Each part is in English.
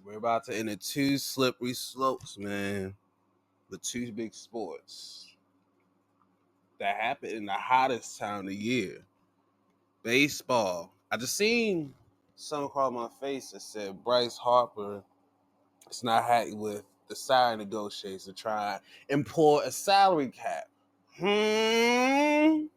We're about to enter two slippery slopes, man. The two big sports that happen in the hottest time of the year. Baseball. I just seen something across my face that said Bryce Harper is not happy with the salary negotiations to try and pull a salary cap. Then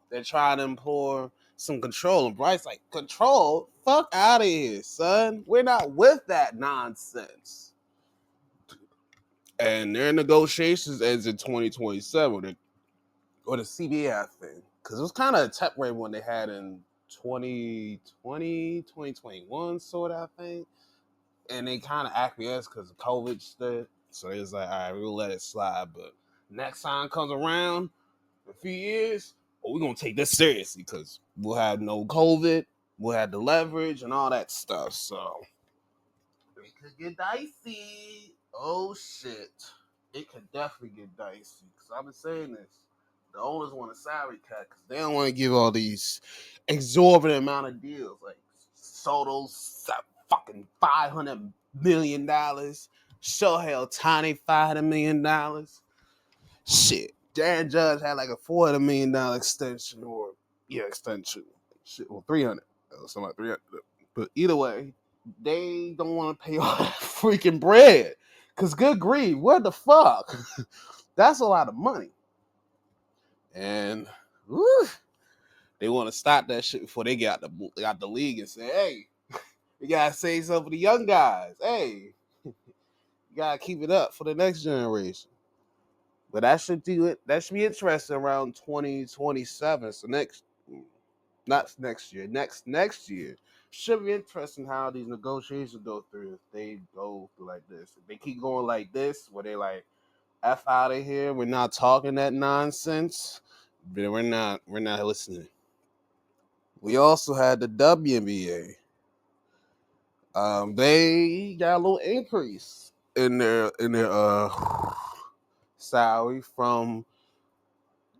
they're trying to implore some control. And Bryce like, control? Fuck out of here, son. We're not with that nonsense. And their negotiations ends in 2027, or the CBA, I think. Because it was kind of a temporary one they had in 2020, 2021, sort of, I think. And they kind of acquiesced because of COVID stuff. So they was like, all right, we'll let it slide. But next time comes around, in a few years, we're going to take this seriously because we'll have no COVID, we'll have the leverage and all that stuff. So it could get dicey. Oh, shit. It could definitely get dicey. Because I've been saying this. The owners want a salary cut because they don't want to give all these exorbitant amount of deals. Like Soto's fucking $500 million. Shohei Ohtani $500 million. Shit. Darren Judge had like a $400 million extension extension. Shit, well, 300. Something like 300. But either way, they don't want to pay all that freaking bread. Because good grief, what the fuck? That's a lot of money. And they want to stop that shit before they get out the league and say, hey, you got to say something to the young guys. Hey, you got to keep it up for the next generation. But that should do it. That should be interesting around 2027. So not next year, next year. Should be interesting how these negotiations go through if they go through like this. If they keep going like this, where they like, F out of here, we're not talking that nonsense, but we're not listening. We also had the WNBA. They got a little increase in their salary from,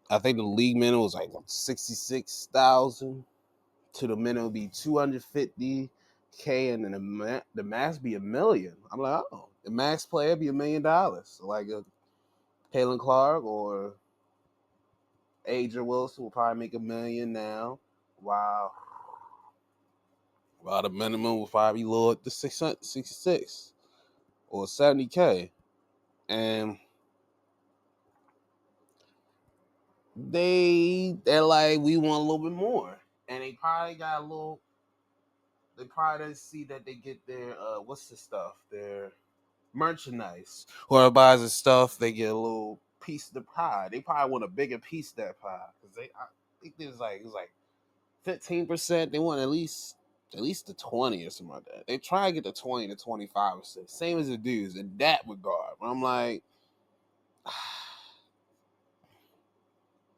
I think the league minimum was like 66,000 to the minimum be 250K, and then the max be $1 million. I'm like, oh, the max player be $1 million. So like a Caitlin Clark or Adrian Wilson will probably make $1 million now. Wow. Well, the minimum will probably be lowered to 666 or 70K. And they're like, we want a little bit more. And they probably didn't see that they get their, what's the stuff? Their merchandise. Whoever buys the stuff, they get a little piece of the pie. They probably want a bigger piece of that pie. Because I think it was like 15%. They want at least the 20 or something like that. They try to get the 20 to 25%. Same as the dudes in that regard. But I'm like,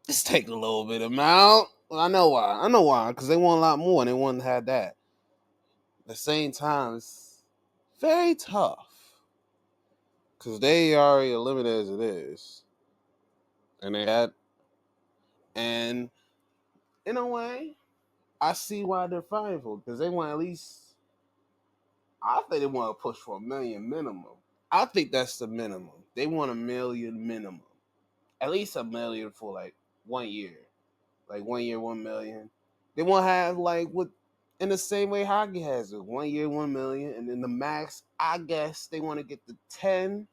just take a little bit amount. Well, I know why. Because they want a lot more and they want to have that. At the same time, it's very tough. Because they already are limited as it is. And in a way, I see why they're fighting for it. Because they want at least, I think they want to push for $1 million minimum. I think that's the minimum. They want $1 million minimum. At least $1 million for like 1 year. Like 1 year, 1 million. They want to have like what in the same way hockey has it. 1 year, 1 million. And then the max, I guess they want to get to 10,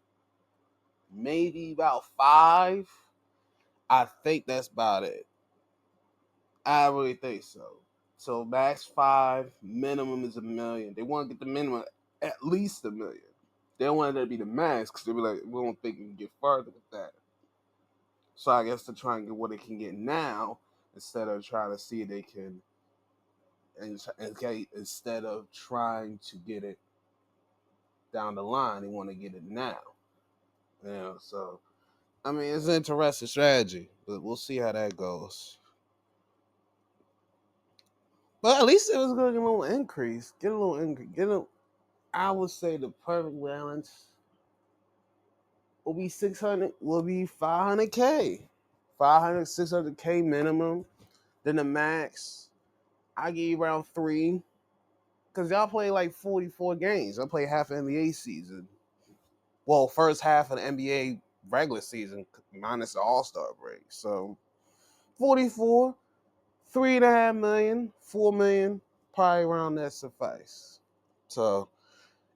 maybe about 5. I think that's about it. I really think so. So max 5, minimum is $1 million. They want to get the minimum at least $1 million. They don't want it to be the max because they'll be like, we don't think we can get further with that. So I guess they're trying to get what they can get now instead of trying to see if they can, instead of trying to get it down the line, they want to get it now. So I mean, it's an interesting strategy, but we'll see how that goes. But at least it was going to get a little increase. I would say the perfect balance will be 600, will be 500K. 500, 600K minimum. Then the max I give you around 3. Because y'all play like 44 games. I play half the NBA season. Well, first half of the NBA regular season, minus the All-Star break. So 44, 3.5 million, 4 million, probably around that suffice. So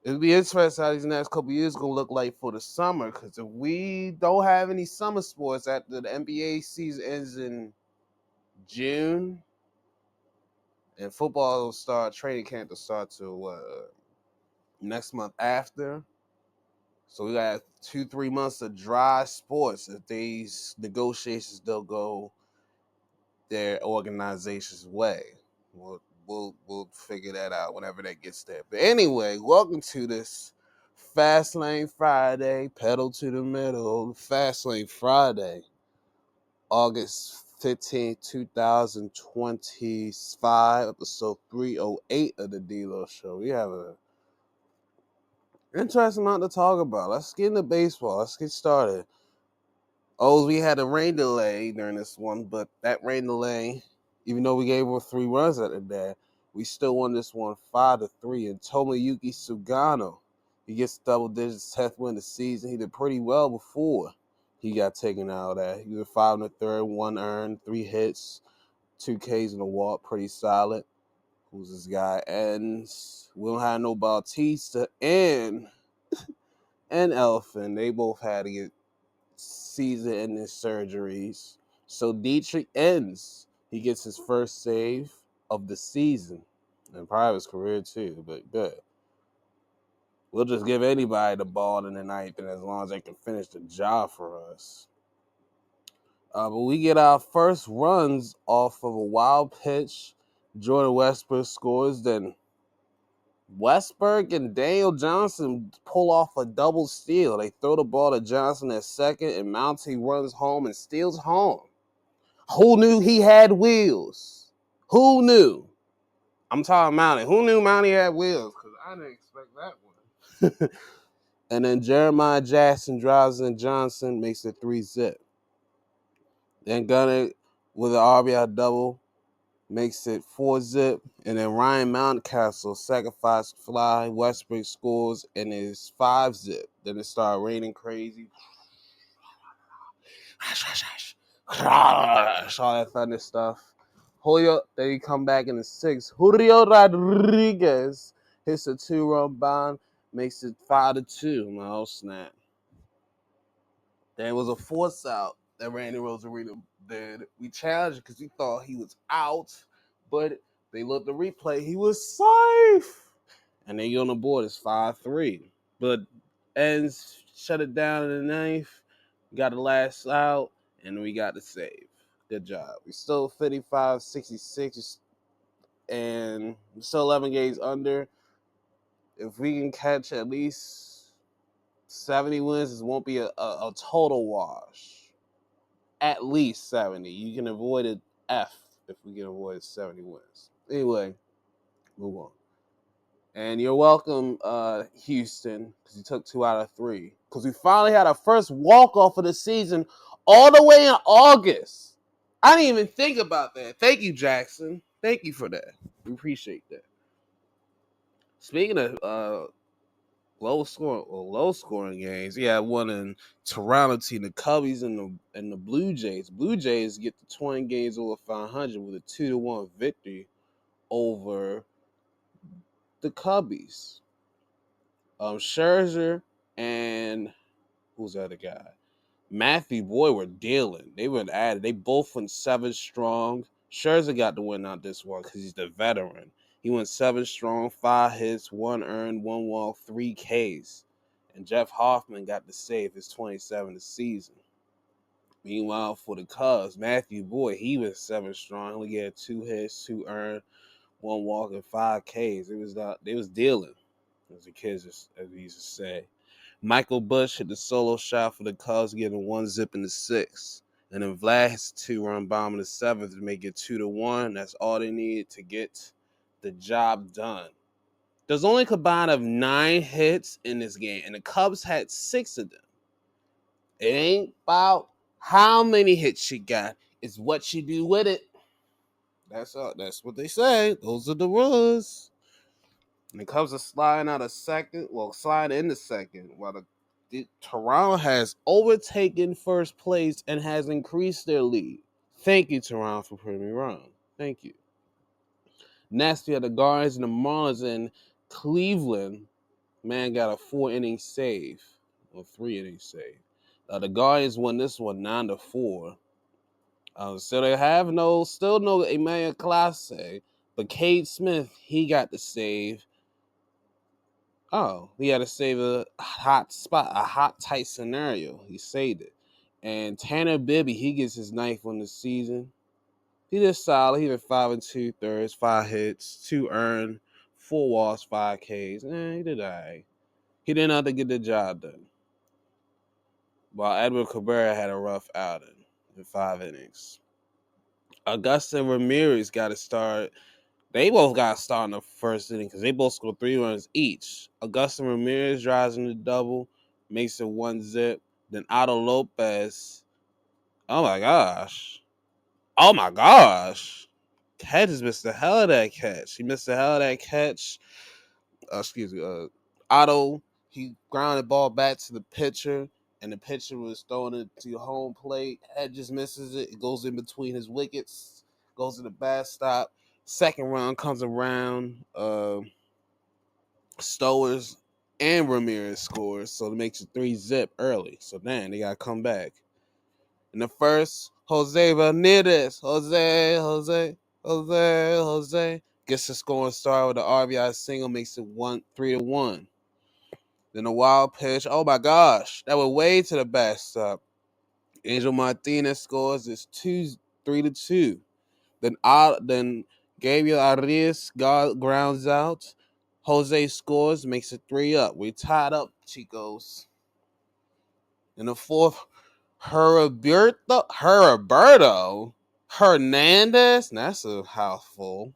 it'll be interesting how these next couple years gonna look like for the summer. Because if we don't have any summer sports after the NBA season ends in June, and football will start, training camp to start to next month after. So we got 2-3 months of dry sports if these negotiations don't go their organization's way. We'll figure that out whenever that gets there. But anyway, welcome to this Fast Lane Friday, pedal to the middle, Fast Lane Friday, August 15th, 2025, episode 308 of the D-Lo Show. We have a interesting amount to talk about. Let's get into baseball. Let's get started. Oh, we had a rain delay during this one, but that rain delay, even though we gave her 3 runs at the day, we still won this one 5-3. And Tomoyuki Sugano, he gets double digits, 10th win of the season. He did pretty well before he got taken out of that. He was 5 1/3, 1 earned, 3 hits, 2 Ks and a walk, pretty solid. Who's this guy? And we don't have no Bautista and Elfin. They both had to get season-ending surgeries. So Dietrich ends. He gets his first save of the season and probably his career too. But good. We'll just give anybody the ball in the ninth, and as long as they can finish the job for us. But we get our first runs off of a wild pitch. Jordan Westbrook scores. Then Westbrook and Daniel Johnson pull off a double steal. They throw the ball to Johnson at second, and Mountie runs home and steals home. Who knew he had wheels? Who knew? I'm talking Mountie. Who knew Mountie had wheels? Because I didn't expect that one. And then Jeremiah Jackson drives in Johnson, makes it 3-zip. Then Gunner with an RBI double makes it 4-zip. And then Ryan Mountcastle, sacrifice fly, Westbrook scores, and it's 5-zip. Then it started raining crazy. All that thunder stuff. Julio, then he come back in the 6th. Julio Rodriguez hits a 2-run bomb, makes it 5-2. Oh, snap. There was a force out that Randy Rosarito did. We challenged because we thought he was out, but they looked at the replay. He was safe. And they on the board is 5-3. But ends shut it down in the 9th. Got the last out, and we got the save. Good job. We still 55-66, and still 11 games under. If we can catch at least 70 wins, it won't be a total wash. At least 70. You can avoid an F if we can avoid 70 wins. Anyway, move on. And you're welcome, Houston, because you took 2 out of 3. Because we finally had our first walk-off of the season all the way in August. I didn't even think about that. Thank you, Jackson. Thank you for that. We appreciate that. Speaking of low scoring games, yeah, one in Toronto team, the Cubbies and the Blue Jays. Blue Jays get the 20 games over 500 with a 2-1 victory over the Cubbies. Scherzer and who's the other guy? Matthew Boyd were dealing. They were added. They both went 7 strong. Scherzer got the win out this one because he's the veteran. He went 7 strong, 5 hits, 1 earned, 1 walk, 3 Ks. And Jeff Hoffman got the save, his 27th the season. Meanwhile, for the Cubs, Matthew Boyd, he was 7 strong. Only had 2 hits, 2 earned, 1 walk, and 5 Ks. They was dealing, as the kids as we used to say. Michael Bush hit the solo shot for the Cubs, getting 1-zip in the 6th. And then Vlad hits a 2-run bomb in the 7th to make it 2-1. That's all they needed to get the job done. There's only a combined of 9 hits in this game, and the Cubs had 6 of them. It ain't about how many hits you got. It's what you do with it. That's what they say. Those are the rules. When it comes to sliding out of second, well, sliding into second, while Toronto has overtaken first place and has increased their lead. Thank you, Toronto, for putting me wrong. Thank you. Next, we have the Guardians and the Marlins in Cleveland. Man got a 4-inning save, or 3-inning save. The Guardians won this one 9-4. So they have still no Emmanuel Clase, but Cade Smith, he got the save. Oh, he had to save a hot spot, a hot tight scenario. He saved it. And Tanner Bibby, he gets his ninth on the season. He did solid. He did 5 2/3, 5 hits, 2 earned, 4 walks, 5 Ks. He did all right. He didn't have to get the job done. While Edward Cabrera had a rough outing in 5 innings. Augusta Ramirez got to start. They both got to start in the first inning because they both scored 3 runs each. Augusta Ramirez drives in the double, makes it 1-0. Then Otto Lopez. Oh my gosh. Oh my gosh. Hedges missed the hell of that catch. He missed the hell of that catch. Excuse me. Otto, he grounded the ball back to the pitcher, and the pitcher was throwing it to home plate. Hedges misses it. It goes in between his wickets, goes to the backstop. Second round comes around. Stowers and Ramirez scores, so it makes it 3-0 early. So then they got to come back. In the first, Jose Ramirez, Jose gets the scoring start with the RBI single, makes it 3-1. Then the wild pitch. Oh my gosh, that went way to the backstop. Angel Martinez scores. It's 3-2. Then Gabriel Arias grounds out. Jose scores, makes it 3-up. We tied up, Chicos. In the fourth, Heriberto Hernandez. That's a mouthful.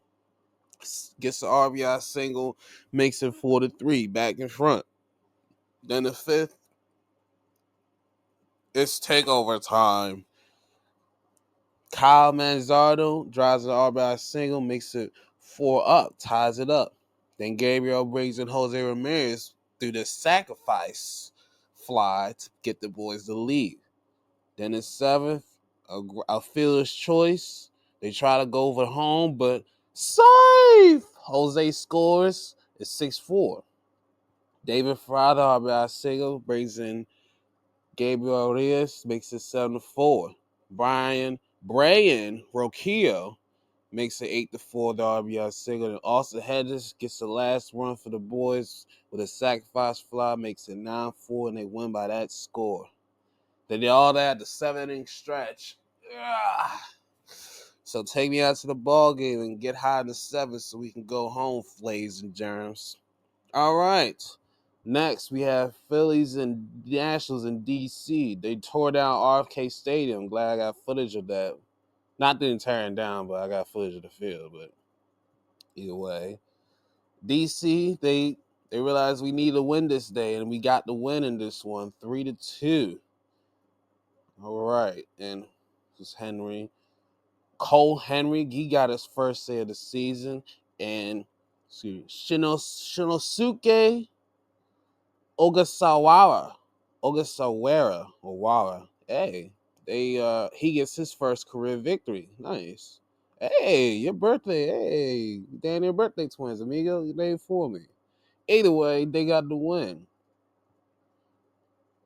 Gets the RBI single, makes it 4-3, back in front. Then the fifth, it's takeover time. Kyle Manzardo drives an RBI single, makes it 4-up, ties it up. Then Gabriel brings in Jose Ramirez through the sacrifice fly to get the boys the lead. Then in seventh, a fielder's choice. They try to go for home, but safe! Jose scores. It's 6-4. David Frada, RBI single, brings in Gabriel Reyes, makes it 7-4. Brian Roquillo makes it 8-4 RBI single. And Austin Hedges gets the last run for the boys with a sacrifice fly, makes it 9-4, and they win by that score. They did all that, the 7-inning stretch. Ugh. So take me out to the ball game and get high in the 7th so we can go home, flays and germs. All right. Next, we have Phillies and Nationals in D.C. They tore down RFK Stadium. Glad I got footage of that. Not them tearing down, but I got footage of the field. But either way, D.C. they realized we need to win this day, and we got the win in this one, 3-2. All right, and this is Cole Henry. He got his first save of the season, and Shinosuke Ogasawara. Hey, he gets his first career victory. Nice. Hey, your birthday. Hey, damn near birthday twins, amigo. You named for me. Either way, they got the win.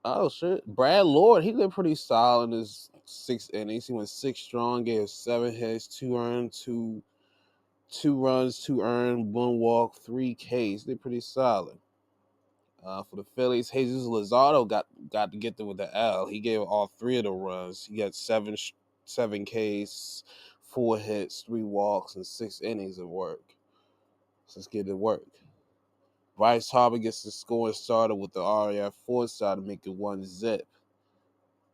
Oh shit. Brad Lord, he did pretty solid in his 6 innings. He went 6 strong, gave 7 hits, 2 earned, two runs, 2 earned, 1 walk, 3 Ks. Did pretty solid. For the Phillies, Jesus Luzardo got to get them with the L. He gave all 3 of the runs. He got 7 Ks, 4 hits, 3 walks, and 6 innings of work. So let's get to work. Bryce Harper gets the scoring started with the RAF 4 side to make it 1-0.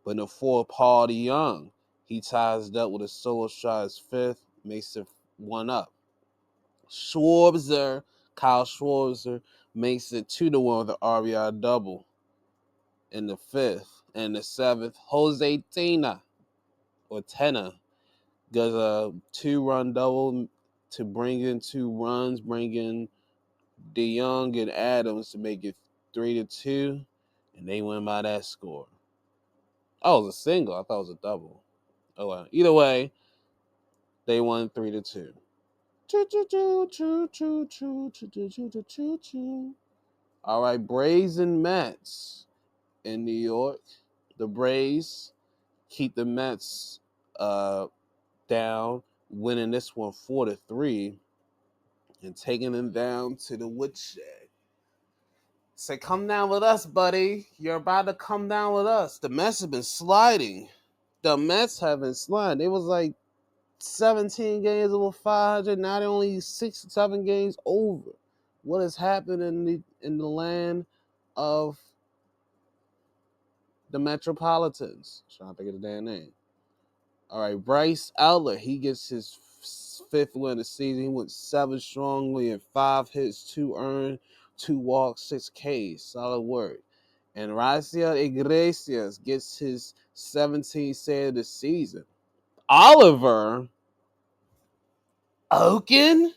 But in the 4th, Paul DeYoung, he ties it up with a solo shot as 5th, makes it 1-up. Kyle Schwarzer makes it 2-1 with the RBI double in the 5th. And the 7th, Jose Tena Does a 2-run double to bring in 2 runs, bring in DeYoung and Adams to make it 3-2, and they win by that score. Oh, it was a single. I thought it was a double. Oh well. Either way, they won 3-2. All right, Braves and Mets in New York. The Braves keep the Mets down, winning this one 4-3, and taking them down to the woodshed. Say, come down with us, buddy. You're about to come down with us. The Mets have been sliding. The Mets have been sliding. They was like 17 games over 500. Now they're only 6, 7 games over. What has happened in the land of the Metropolitans? I'm trying to think of the damn name. All right, Bryce Outler. He gets his 5th win of the season. He went 7 strongly and 5 hits, 2 earned, 2 walks, 6 Ks. Solid work. And Raciel Iglesias gets his 17th save of the season. Oliver Oaken?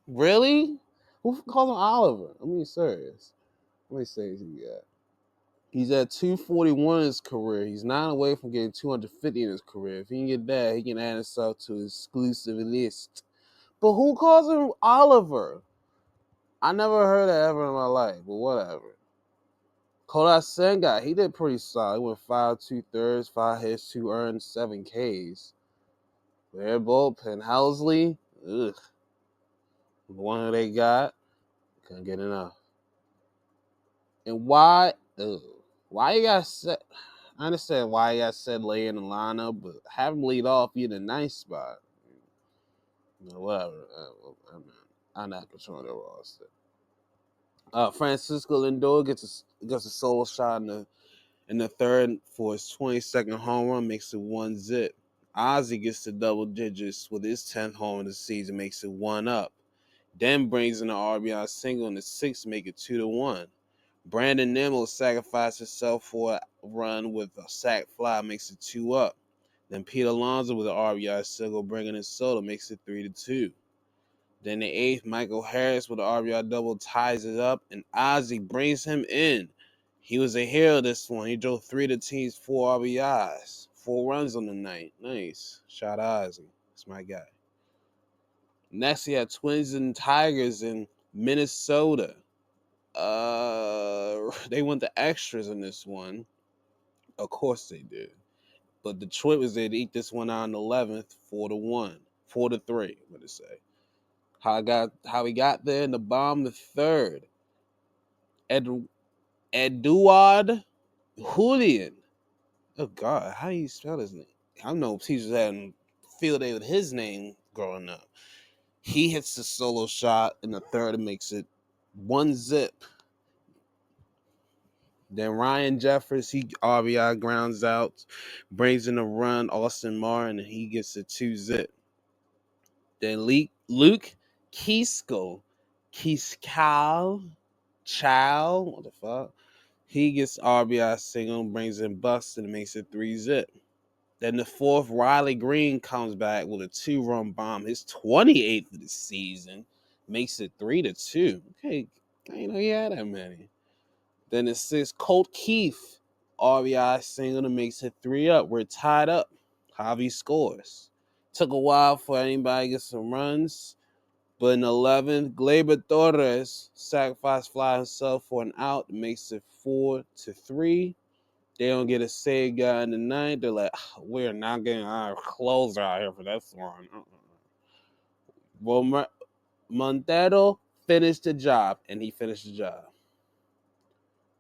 Really? Who calls him Oliver? I mean, serious. Let me see who he got. He's at 241 in his career. He's 9 away from getting 250 in his career. If he can get that, he can add himself to his exclusive list. But who calls him Oliver? I never heard that ever in my life, but whatever. Kodai Senga, he did pretty solid. He went 5 2/3, 5 hits, 2 earned, 7 Ks. Their bullpen, Housley, ugh. The one they got, couldn't get enough. And why you got set? I understand why you got set late in the lineup, but have him lead off in a nice spot. Whatever. I'm not controlling the roster. Francisco Lindor gets a solo shot in the third for his 22nd home run, makes it 1-zip. Ozzie gets to double digits with his 10th home of the season, makes it 1-up. Then brings in an RBI single in the 6th, make it 2-1. Brandon Nimmo sacrificed himself for a run with a sac fly, makes it 2-up. Then Pete Alonso with an RBI single, bringing in Soto, makes it 3-2. Then the 8th, Michael Harris with an RBI double ties it up, and Ozzie brings him in. He was a hero this one. He drove 3 to team's 4 RBIs, 4 runs on the night. Nice. Shout out Ozzie. That's my guy. Next, he had Twins and Tigers in Minnesota. They went the extras in this one. Of course they did. But Detroit was there to eat this one out in the 11th, 4-1. 4-3, what to say. How he got there in the bottom, the 3rd. Eduard Julian. Oh God, how do you spell his name? I know teachers had field day with his name growing up. He hits the solo shot in the 3rd and makes it 1-zip. Then Ryan Jeffers, he RBI grounds out, brings in a run, Austin Martin, and he gets a 2-zip. Then Luke Chow, what the fuck? He gets RBI single, brings in Buxton, and makes it 3-zip. Then the 4th, Riley Green comes back with a 2-run bomb. His 28th of the season makes it 3-2. Okay, I didn't know he had that many. Then the 6th, Colt Keith, RBI single to makes it 3-up. We're tied up. Javi scores. Took a while for anybody to get some runs. But in 11th, Gleyber Torres sacrificed fly himself for an out. Makes it 4-3. They don't get a save guy in the 9th. They're like, we're not getting our closer out here for this one. Well, Montero finished the job, and he finished the job.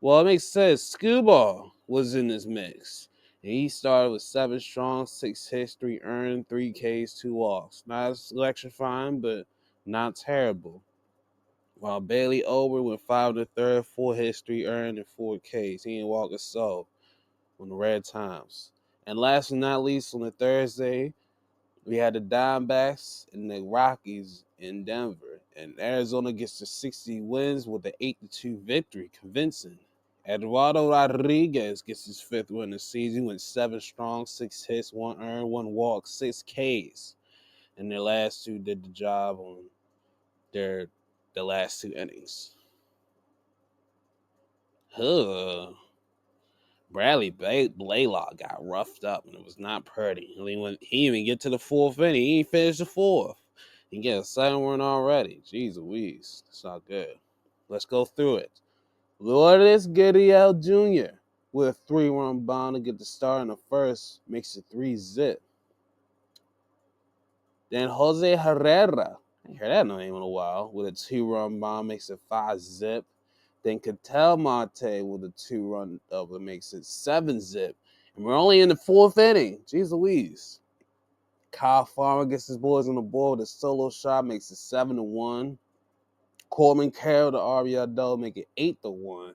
Well, it makes sense. Scuba was in this mix. And he started with 7 strong, 6 hits, 3 earned, 3 Ks, 2 walks. Not electrifying, but not terrible. While Bailey Ober went 5 1/3, 4 hits, 3 earned, and 4 Ks. He didn't walk a soul on the Red Times. And last but not least, on the Thursday, we had the Diamondbacks and the Rockies in Denver. And Arizona gets to 60 wins with an 8-2 victory, convincing. Eduardo Rodriguez gets his 5th win of the season, went 7 strong, 6 hits, 1 earned, 1 walk, 6 Ks. And their last 2 did the job on the last 2 innings. Bradley Blaylock got roughed up, and it was not pretty. He didn't even get to the 4th inning. He ain't finished the 4th. He get a 2nd one already. Jeez Louise. That's not good. Let's go through it. Lourdes Gurriel Jr. with a 3-run bomb to get the start in the 1st. Makes it 3-zip. Then Jose Herrera. I ain't heard that name in a while. With a 2-run bomb. Makes it 5-zip. Then Ketel Marte with a 2-run double makes it 7-zip. And we're only in the 4th inning. Jeez Louise. Kyle Farmer gets his boys on the board with a solo shot, makes it 7-1. Coleman Carroll, the RBI double, make it 8-1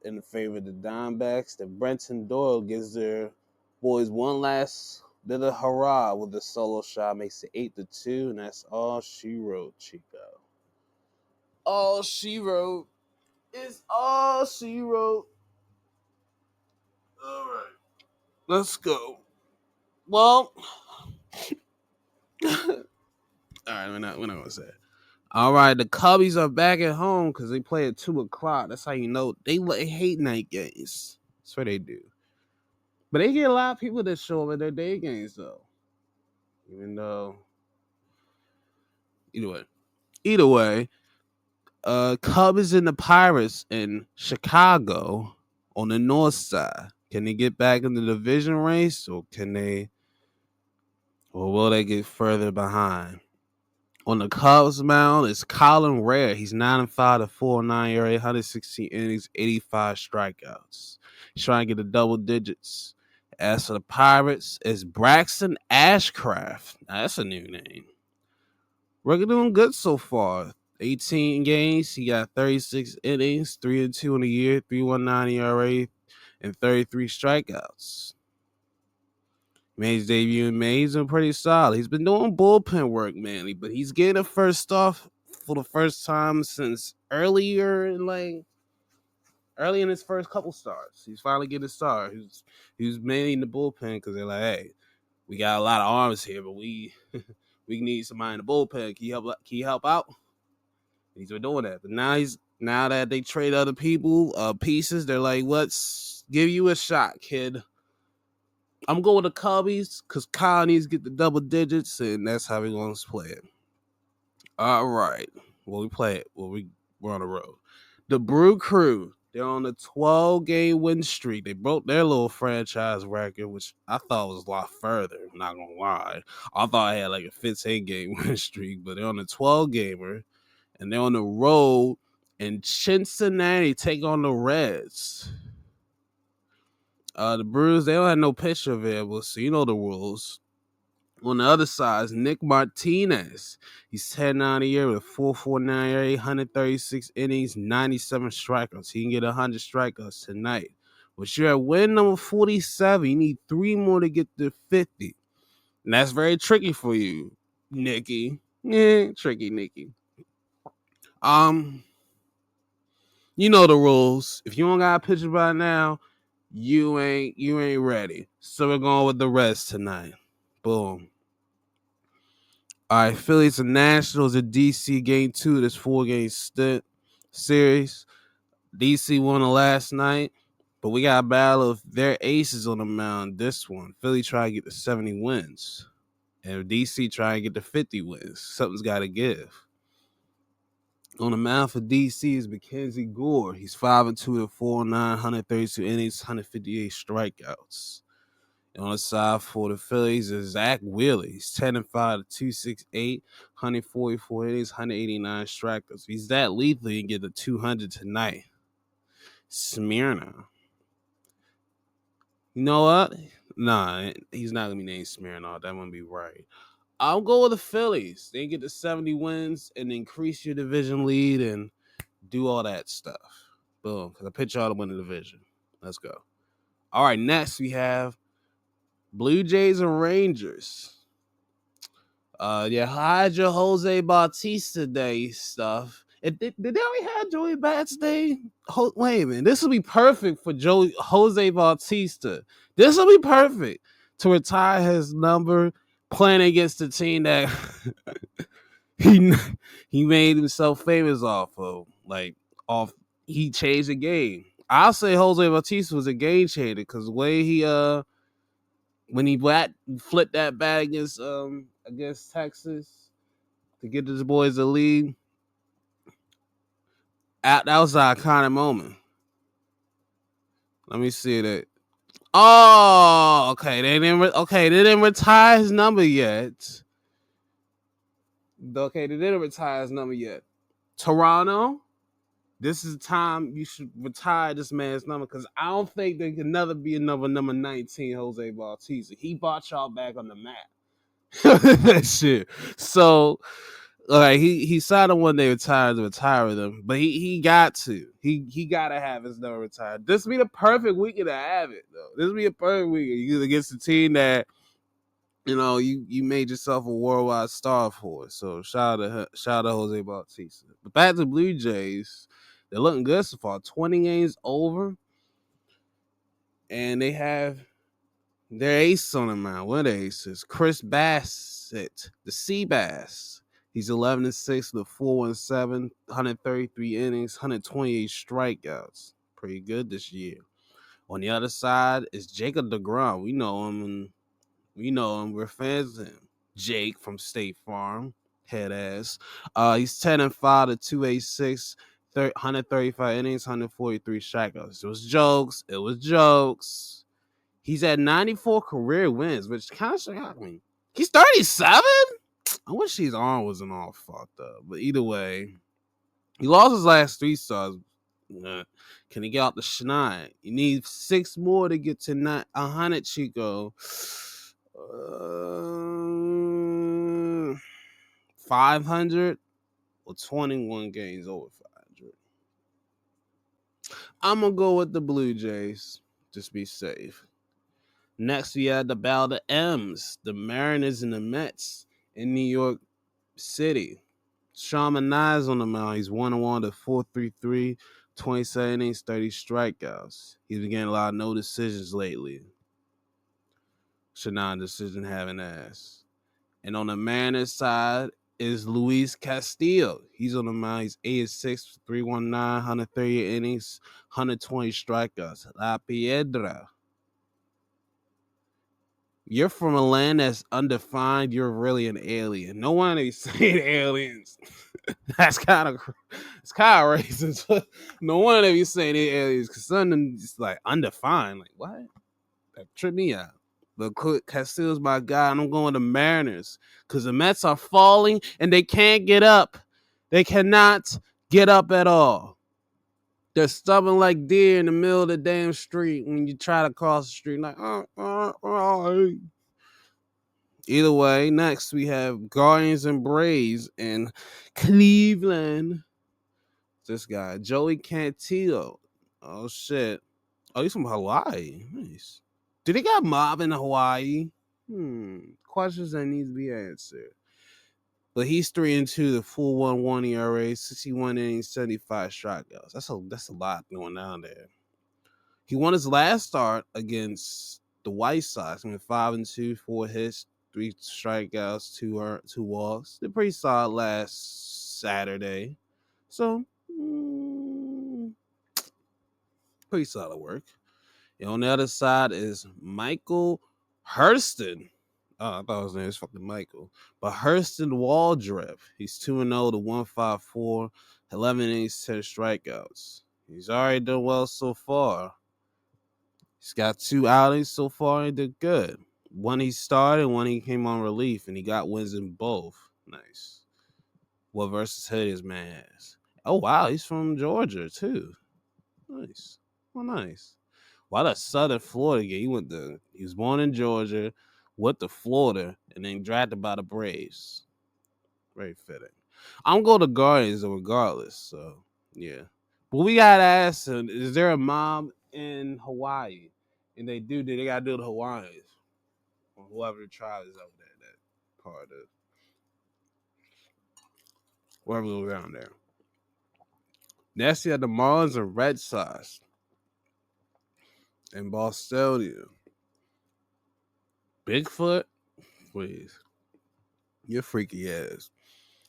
in the favor of the Diamondbacks. Then Brenton Doyle gives their boys one last bit of hurrah with a solo shot, makes it 8-2, and that's all she wrote, Chico. All she wrote. It's all she wrote. All right. Let's go. Well, all right, we're not going to say it. All right, the Cubbies are back at home because they play at 2 o'clock. That's how you know they hate night games. That's what they do. But they get a lot of people that show up at their day games, though. Even though, either way, Cubs and the Pirates in Chicago on the north side. Can they get back in the division race, or will they get further behind? On the Cubs mound, it's Colin Rare. He's 9-5 to 4.9 ERA, 116 innings, 85 strikeouts. He's trying to get the double digits. As for the Pirates, it's Braxton Ashcraft. Now, that's a new name. We're doing good so far. 18 games. He got 36 innings, 3-2 in a year, 3.19 ERA, and 33 strikeouts. Made his debut in May. He's been pretty solid. He's been doing bullpen work mainly, but he's getting a first off for the first time since early in his first couple starts. He's finally getting a start. He's mainly in the bullpen because they're like, hey, we got a lot of arms here, but we need somebody in the bullpen. Can you help out? And he's been doing that. But now that they trade other people pieces, they're like, let's give you a shot, kid. I'm going with the Cubbies because Kyle needs to get the double digits, and that's how we're going to play it. All right. Well, we play it. Well, we're on the road. The Brew Crew, they're on a 12-game win streak. They broke their little franchise record, which I thought was a lot further. I'm not going to lie. I thought I had like a 15-game win streak, but they're on a 12-gamer, and they're on the road in Cincinnati take on the Reds. The Brewers, they don't have no pitcher available, so you know the rules. On the other side is Nick Martinez. He's 10-9 a year with a 4.49 ERA, 136 innings, 97 strikeouts. He can get 100 strikeouts tonight. But you're at win number 47. You need 3 more to get to 50. And that's very tricky for you, Nicky. Yeah, tricky, Nicky. You know the rules. If you don't got a pitcher by now, you ain't ready. So we're going with the Reds tonight. Boom. All right, Phillies and Nationals at DC game 2 of this 4-game series. DC won the last night, but we got a battle of their aces on the mound this one. Philly try to get to 70 wins, and DC try to get to 50 wins. Something's got to give. On the mound for DC is Mackenzie Gore. He's 5-2 to 4.9, 132 innings, 158 strikeouts. And on the side for the Phillies is Zach Wheeler. He's 10-5 to 268, 144 innings, 189 strikeouts. If he's that lethal, he can get the 200 tonight. Smyrna. You know what? Nah, he's not going to be named Smyrna. That wouldn't be right. I'll go with the Phillies. They get to 70 wins and increase your division lead and do all that stuff. Boom. Because I pitch y'all to win the division. Let's go. All right, next we have Blue Jays and Rangers. Hide your Jose Bautista Day stuff. Did they already have Joey Bats Day? Wait a minute. This will be perfect for Jose Bautista. This will be perfect to retire his number playing against the team that he he made himself famous off of. He changed the game. I'll say Jose Bautista was a game changer because the way he when he flipped that bat against Texas to get his boys the lead, that was an iconic moment. Let me see that. Oh, okay. They didn't retire his number yet. Okay, they didn't retire his number yet. Toronto, this is the time you should retire this man's number because I don't think there can never be another number 19 Jose Bautista. He brought y'all back on the map. That shit. So he signed him when they retired to retire them, but he got to. He gotta have his number retired. This would be the perfect weekend to have it though. This would be a perfect weekend. You against the team that you made yourself a worldwide star for. So shout out to Jose Bautista. But back to the Blue Jays, they're looking good so far. 20 games over, and they have their ace on the mound. What aces? Chris Bassett, the Sea Bass. He's 11-6 with 417, 133 innings, 128 strikeouts. Pretty good this year. On the other side is Jacob DeGrom. We know him. We're fans of him. Jake from State Farm, head ass. He's 10-5 to 286, 135 innings, 143 strikeouts. It was jokes. He's at 94 career wins, which kind of shocked me. He's 37? I wish his arm wasn't all fucked up. But either way, he lost his last 3 starts. Can he get out the schneid? You need 6 more to get to 100, Chico. 500 or 21 games over 500. I'm going to go with the Blue Jays. Just be safe. Next, we had the battle of the M's, the Mariners and the Mets in New York City. Shaman Nyes on the mound. He's 1-1 to 4.33, 27 innings, 30 strikeouts. He's been getting a lot of no decisions lately. Shaman decision having ass. And on the Mariners side is Luis Castillo. He's on the mound. He's 8-6, 319, 130 innings, 120 strikeouts. La Piedra. You're from a land that's undefined. You're really an alien. No one is saying aliens. It's kind of racist. No one of you saying aliens because something just like undefined. Like what? That tripped me out. But Castillo's my guy, and I'm going to Mariners because the Mets are falling and they can't get up. They cannot get up at all. They're stubborn like deer in the middle of the damn street when you try to cross the street. Like, Either way, next we have Guardians and Braves in Cleveland. This guy, Joey Cantillo. Oh, shit. Oh, he's from Hawaii. Nice. Do they got mob in Hawaii? Questions that need to be answered. But he's 3-2, the full 1-1 ERA, 61 innings, 75 strikeouts. That's a lot going down there. He won his last start against the White Sox. I mean, 5-2, 4 hits, 3 strikeouts, 2 walks. They're pretty solid last Saturday. So, pretty solid work. And on the other side is Michael Hurston. Oh, I thought his name was fucking Michael. But Hurston Waldrep. He's 2-0 to 154, 11 innings, 10 strikeouts. He's already done well so far. He's got 2 outings so far and did good. One he started, one he came on relief, and he got wins in both. Nice. What versatility his man has. Oh, wow, he's from Georgia, too. Nice. Well, nice. Why the Southern Florida game? He was born in Georgia, went to Florida, and then drafted by the Braves. Very fitting. I'm going to Guardians regardless, so yeah. But we gotta ask him, is there a mob in Hawaii? And they gotta do the Hawaiians. Or whoever the tribe is over there, that part of whoever around there. Next, you had the Marlins and Red Sox in Boston. Bigfoot, please. You're freaky ass.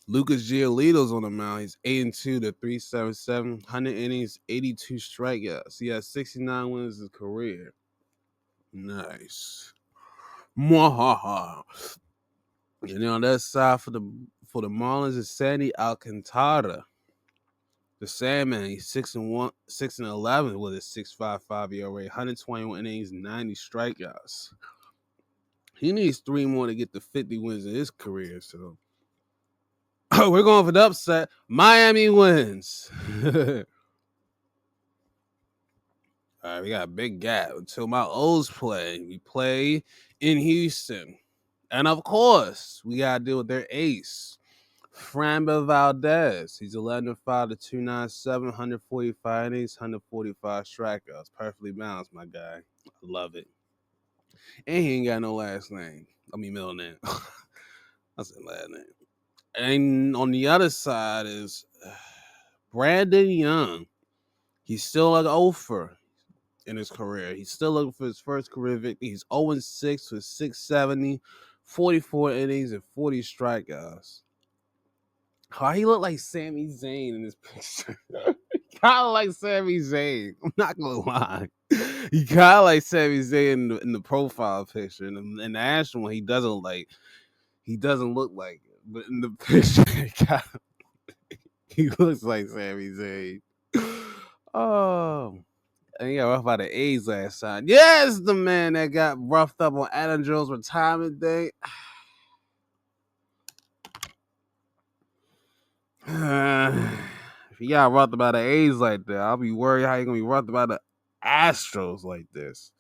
Lucas Giolito's on the mound. He's 8-2 to 377, 100 innings, 82 strikeouts. He has 69 wins in his career. Nice. Mwahaha. And then on that side for the Marlins is Sandy Alcantara. The Sandman, he's 6-1, 6-11 with a 6.55 ERA, 121 innings, 90 strikeouts. He needs 3 more to get to 50 wins in his career. So we're going for the upset. Miami wins. All right, we got a big gap until my O's play. We play in Houston. And of course, we got to deal with their ace, Framber Valdez. He's 11-5 to 297, 145 innings, 145 strikeouts. Perfectly balanced, my guy. I love it. And he ain't got no last name. I mean, middle name. That's his last name. And on the other side is Brandon Young. He's still like over in his career. He's still looking for his first career victory. He's 0-6 with 670, 44 innings, and 40 strikeouts. Oh, he looked like Sami Zayn in this picture. Kind of like Sami Zayn. I'm not gonna lie. He kind of like Sami Zayn in the profile picture. In the actual one, he doesn't look like it. But in the picture, he looks like Sami Zayn. Oh. And he got roughed by the A's last time. Yes, the man that got roughed up on Adam Jones' retirement day. If he got roughed by the A's like that, I'll be worried how he gonna be roughed by the Astros like this.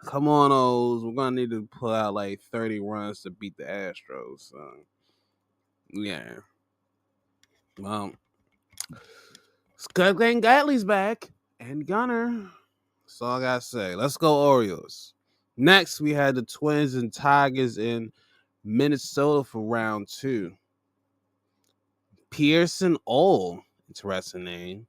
Come on, O's. We're gonna need to pull out like 30 runs to beat the Astros. So yeah. Well, Scott Glenn Gatley's back and Gunner. That's all I gotta say. Let's go Orioles. Next, we had the Twins and Tigers in Minnesota for round 2. Pearson Ole, interesting name.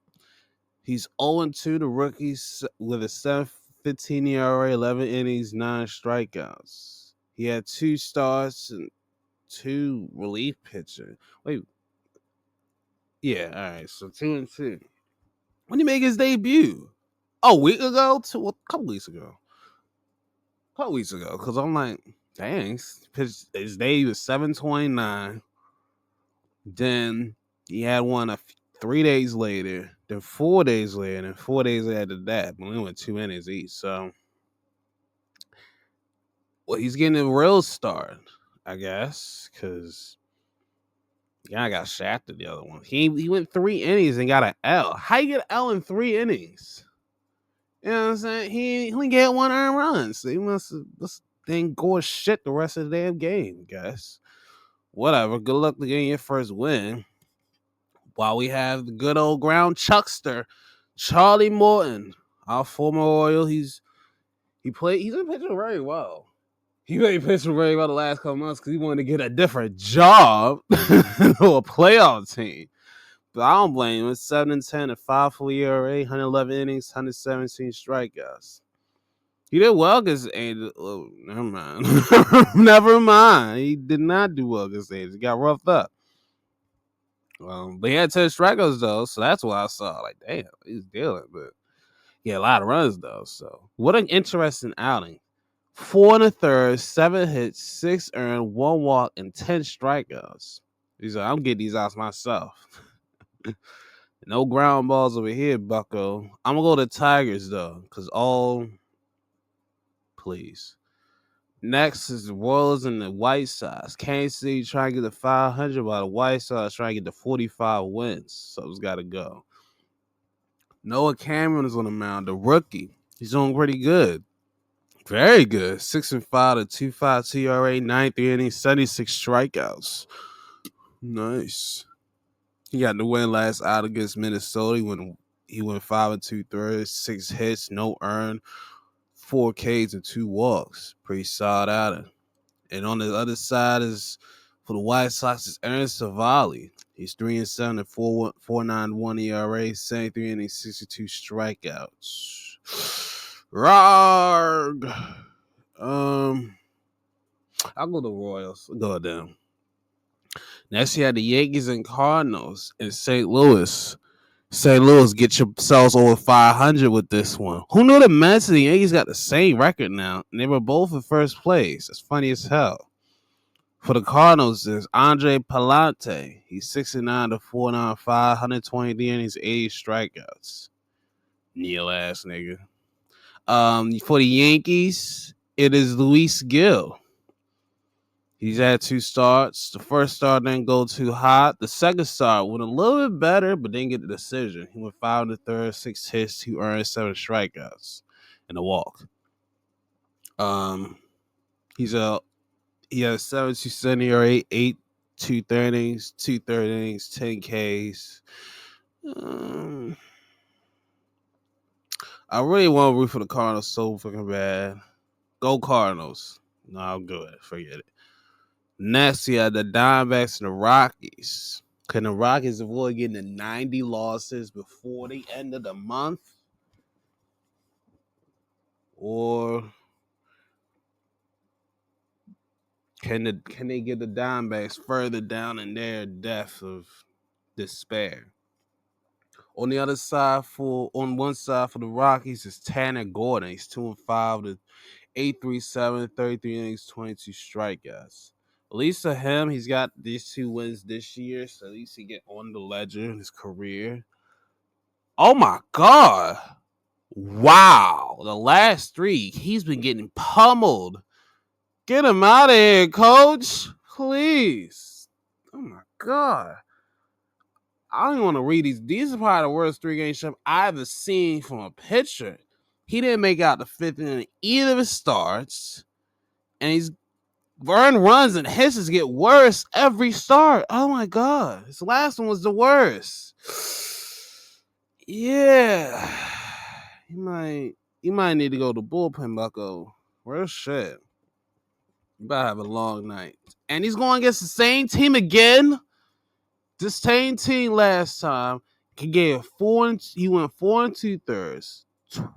He's 0-2 to rookies with a 7.15 ERA, 11 innings, 9 strikeouts. He had 2 starts and 2 relief pitchers. Wait. Yeah, all right. So 2-2. When did he make his debut? A week ago? A couple weeks ago. Because I'm like, dang, his day was 7/29. Then he had one 3 days later, then 4 days later, and 4 days after that. But we went 2 innings each. So, well, he's getting a real start, I guess, because I got shafted the other one. He went 3 innings and got an L. How you get an L in 3 innings? You know what I'm saying? He only get 1 earned run. So he must then go shit the rest of the damn game, guys. Whatever. Good luck to getting your first win. While we have the good old ground chuckster, Charlie Morton, our former Royal. He's been pitching very well. He really pitched very well the last couple months because he wanted to get a different job or a playoff team. But I don't blame him. It's 7-10, a 5 ERA, 111 innings, 117 strikeouts. He did well against Angels. Oh, never mind. Never mind. He did not do well against Angels. He got roughed up. But he had 10 strikeouts, though, so that's why I saw. Like, damn, he's dealing. But he had a lot of runs, though. So, what an interesting outing. 4 1/3, 7 hits, 6 earned, 1 walk, and 10 strikeouts. He's like, I'm getting these outs myself. No ground balls over here, bucko. I'm going to go to the Tigers, though, because please. Next is the Royals and the White Sox. Kansas City trying to get to 500, while the White Sox trying to get to 45 wins. So it's got to go. Noah Cameron is on the mound, the rookie. He's doing pretty good. Very good. 6-5 to 2.52 ERA, 93 innings, 76 strikeouts. Nice. He got the win last out against Minnesota. He went 5 2/3, 6 hits, no earned, 4 Ks and 2 walks. Pretty solid outing. And on the other side is For the White Sox, it's Ernest Savali. He's 3-7 and 4.91 ERA, 73 innings, 62 strikeouts. Rarg. I'll go to Royals. I'll go down. Next, you had the Yankees and Cardinals in St. Louis. St. Louis, get yourselves over 500 with this one. Who knew the Mets and the Yankees got the same record now? And they were both in first place. It's funny as hell. For the Cardinals, there's Andre Palante. He's 69 to 495, 123 innings, 80 strikeouts. Neil ass nigga. For the Yankees, it is Luis Gil. He's had 2 starts. The first start didn't go too hot. The second start went a little bit better, but didn't get the decision. He went 5 in the third, 6 hits, 2 earned, 7 strikeouts, and a walk. He has 7.2 ERA, 8 2/3 innings, 2/3 innings, 10 Ks. I really want to root for the Cardinals so fucking bad. Go Cardinals. No, I'm good. Forget it. Next, you have the Diamondbacks and the Rockies. Can the Rockies avoid getting to 90 losses before the end of the month? Or can they get the Diamondbacks further down in their depth of despair? On the other side, on one side for the Rockies is Tanner Gordon. He's 2-5 to 8.37, 33 innings, 22 strikeouts. At least for him, he's got these 2 wins this year, so at least he get on the ledger in his career. Oh my God. Wow. The last 3, he's been getting pummeled. Get him out of here, coach. Please. Oh my God. I don't even want to read these. These are probably the worst 3-game stretch I've ever seen from a pitcher. He didn't make out the 5th inning either of his starts. And he's earned runs and hisses get worse every start. Oh my God. His last one was the worst. Yeah. You might need to go to bullpen, Bucko. Real shit. You better have a long night. And he's going against the same team again. The same team last time. He went 4 2/3,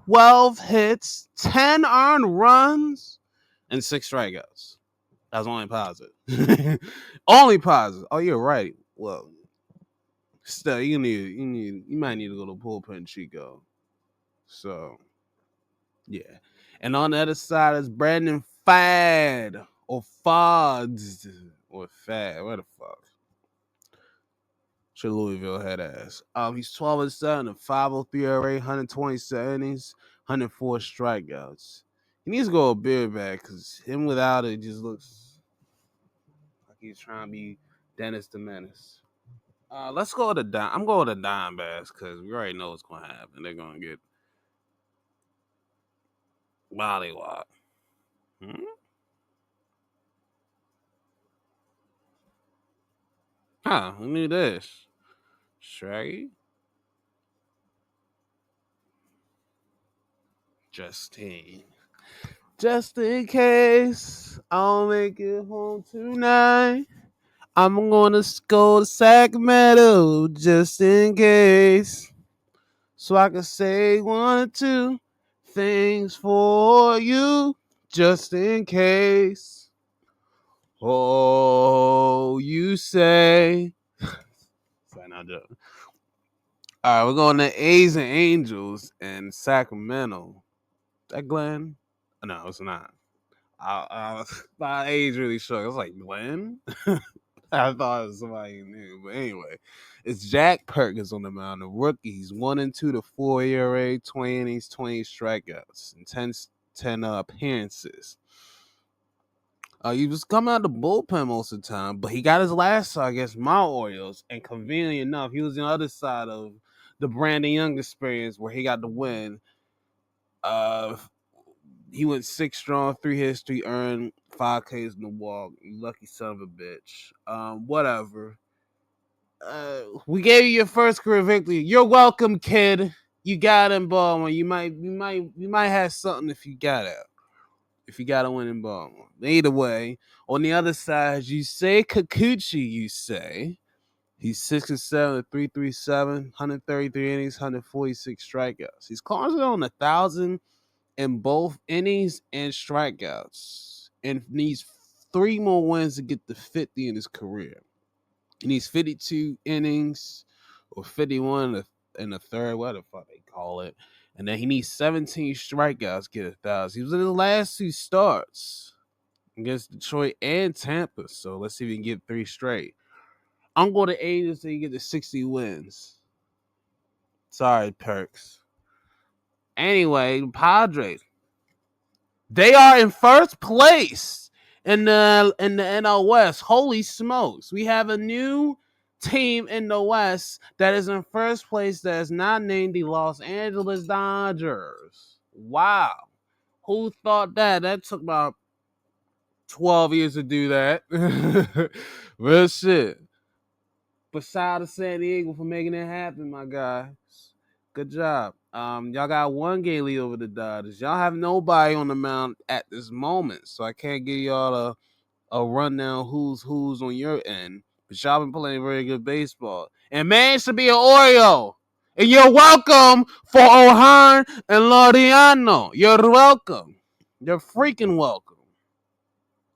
12 hits, 10 earned runs, and 6 strikeouts. That's only positive. Only positive. Oh, you're right. Well, still, you might need to go to bullpen, Chico. So, yeah. And on the other side is Brandon Fad or Fods or Fad. What the fuck? Should Louisville head ass. He's 12-7 and 5.03 ERA, 127 innings, 104 strikeouts. He needs to go a beard back because him without it just looks like he's trying to be Dennis the Menace. Let's go to I'm going to Diamondbacks because we already know what's going to happen. They're going to get mollywop. Huh? Who knew this? Shaggy? Justine. Just in case I don't make it home tonight, I'm gonna go to Sacramento just in case, so I can say 1 or 2 things for you just in case. Oh, you say. Sorry, not joking. All right, we're going to A's and Angels in Sacramento. Is that Glenn? No, it's not. My age really shook. I was like, Glenn? I thought it was somebody new. But anyway, it's Jack Perkins on the mound. The rookie. He's 1-2 to 4 ERA, 20 innings, 20 strikeouts, and 10 appearances. He was coming out the bullpen most of the time, but he got his last start against my Orioles, and conveniently enough, he was on the other side of the Brandon Young experience where he got the win. He went 6 strong, 3 hits, 3 earned, 5 Ks in the walk. You lucky son of a bitch. Whatever. We gave you your first career victory. You're welcome, kid. You got him, Baldwin. You might have something if you got it. if you got to win in Baltimore. Either way, on the other side, you say Kikuchi, you say. He's 6-7, 3.37, 133 innings, 146 strikeouts. He's closing on 1,000 in both innings and strikeouts, and needs 3 more wins to get to 50 in his career. He needs 52 innings or 51 in the third, what the fuck they call it. And then he needs 17 strikeouts to get 1,000. He was in his last 2 starts against Detroit and Tampa. So let's see if he can get 3 straight. I'm going to Angels so he get to 60 wins. Sorry, Perks. Anyway, Padres. They are in first place in the NL West. Holy smokes. We have a new team in the West that is in first place that is not named the Los Angeles Dodgers. Wow. Who thought that? That took about 12 years to do that. Real shit. But shout out to San Diego for making it happen, my guys. Good job. Y'all got 1 game lead over the Dodgers. Y'all have nobody on the mound at this moment, so I can't give y'all a rundown who's on your end. But y'all been playing very good baseball. And man should be an Oreo. And you're welcome for O'Hearn and Laureano. You're welcome. You're freaking welcome.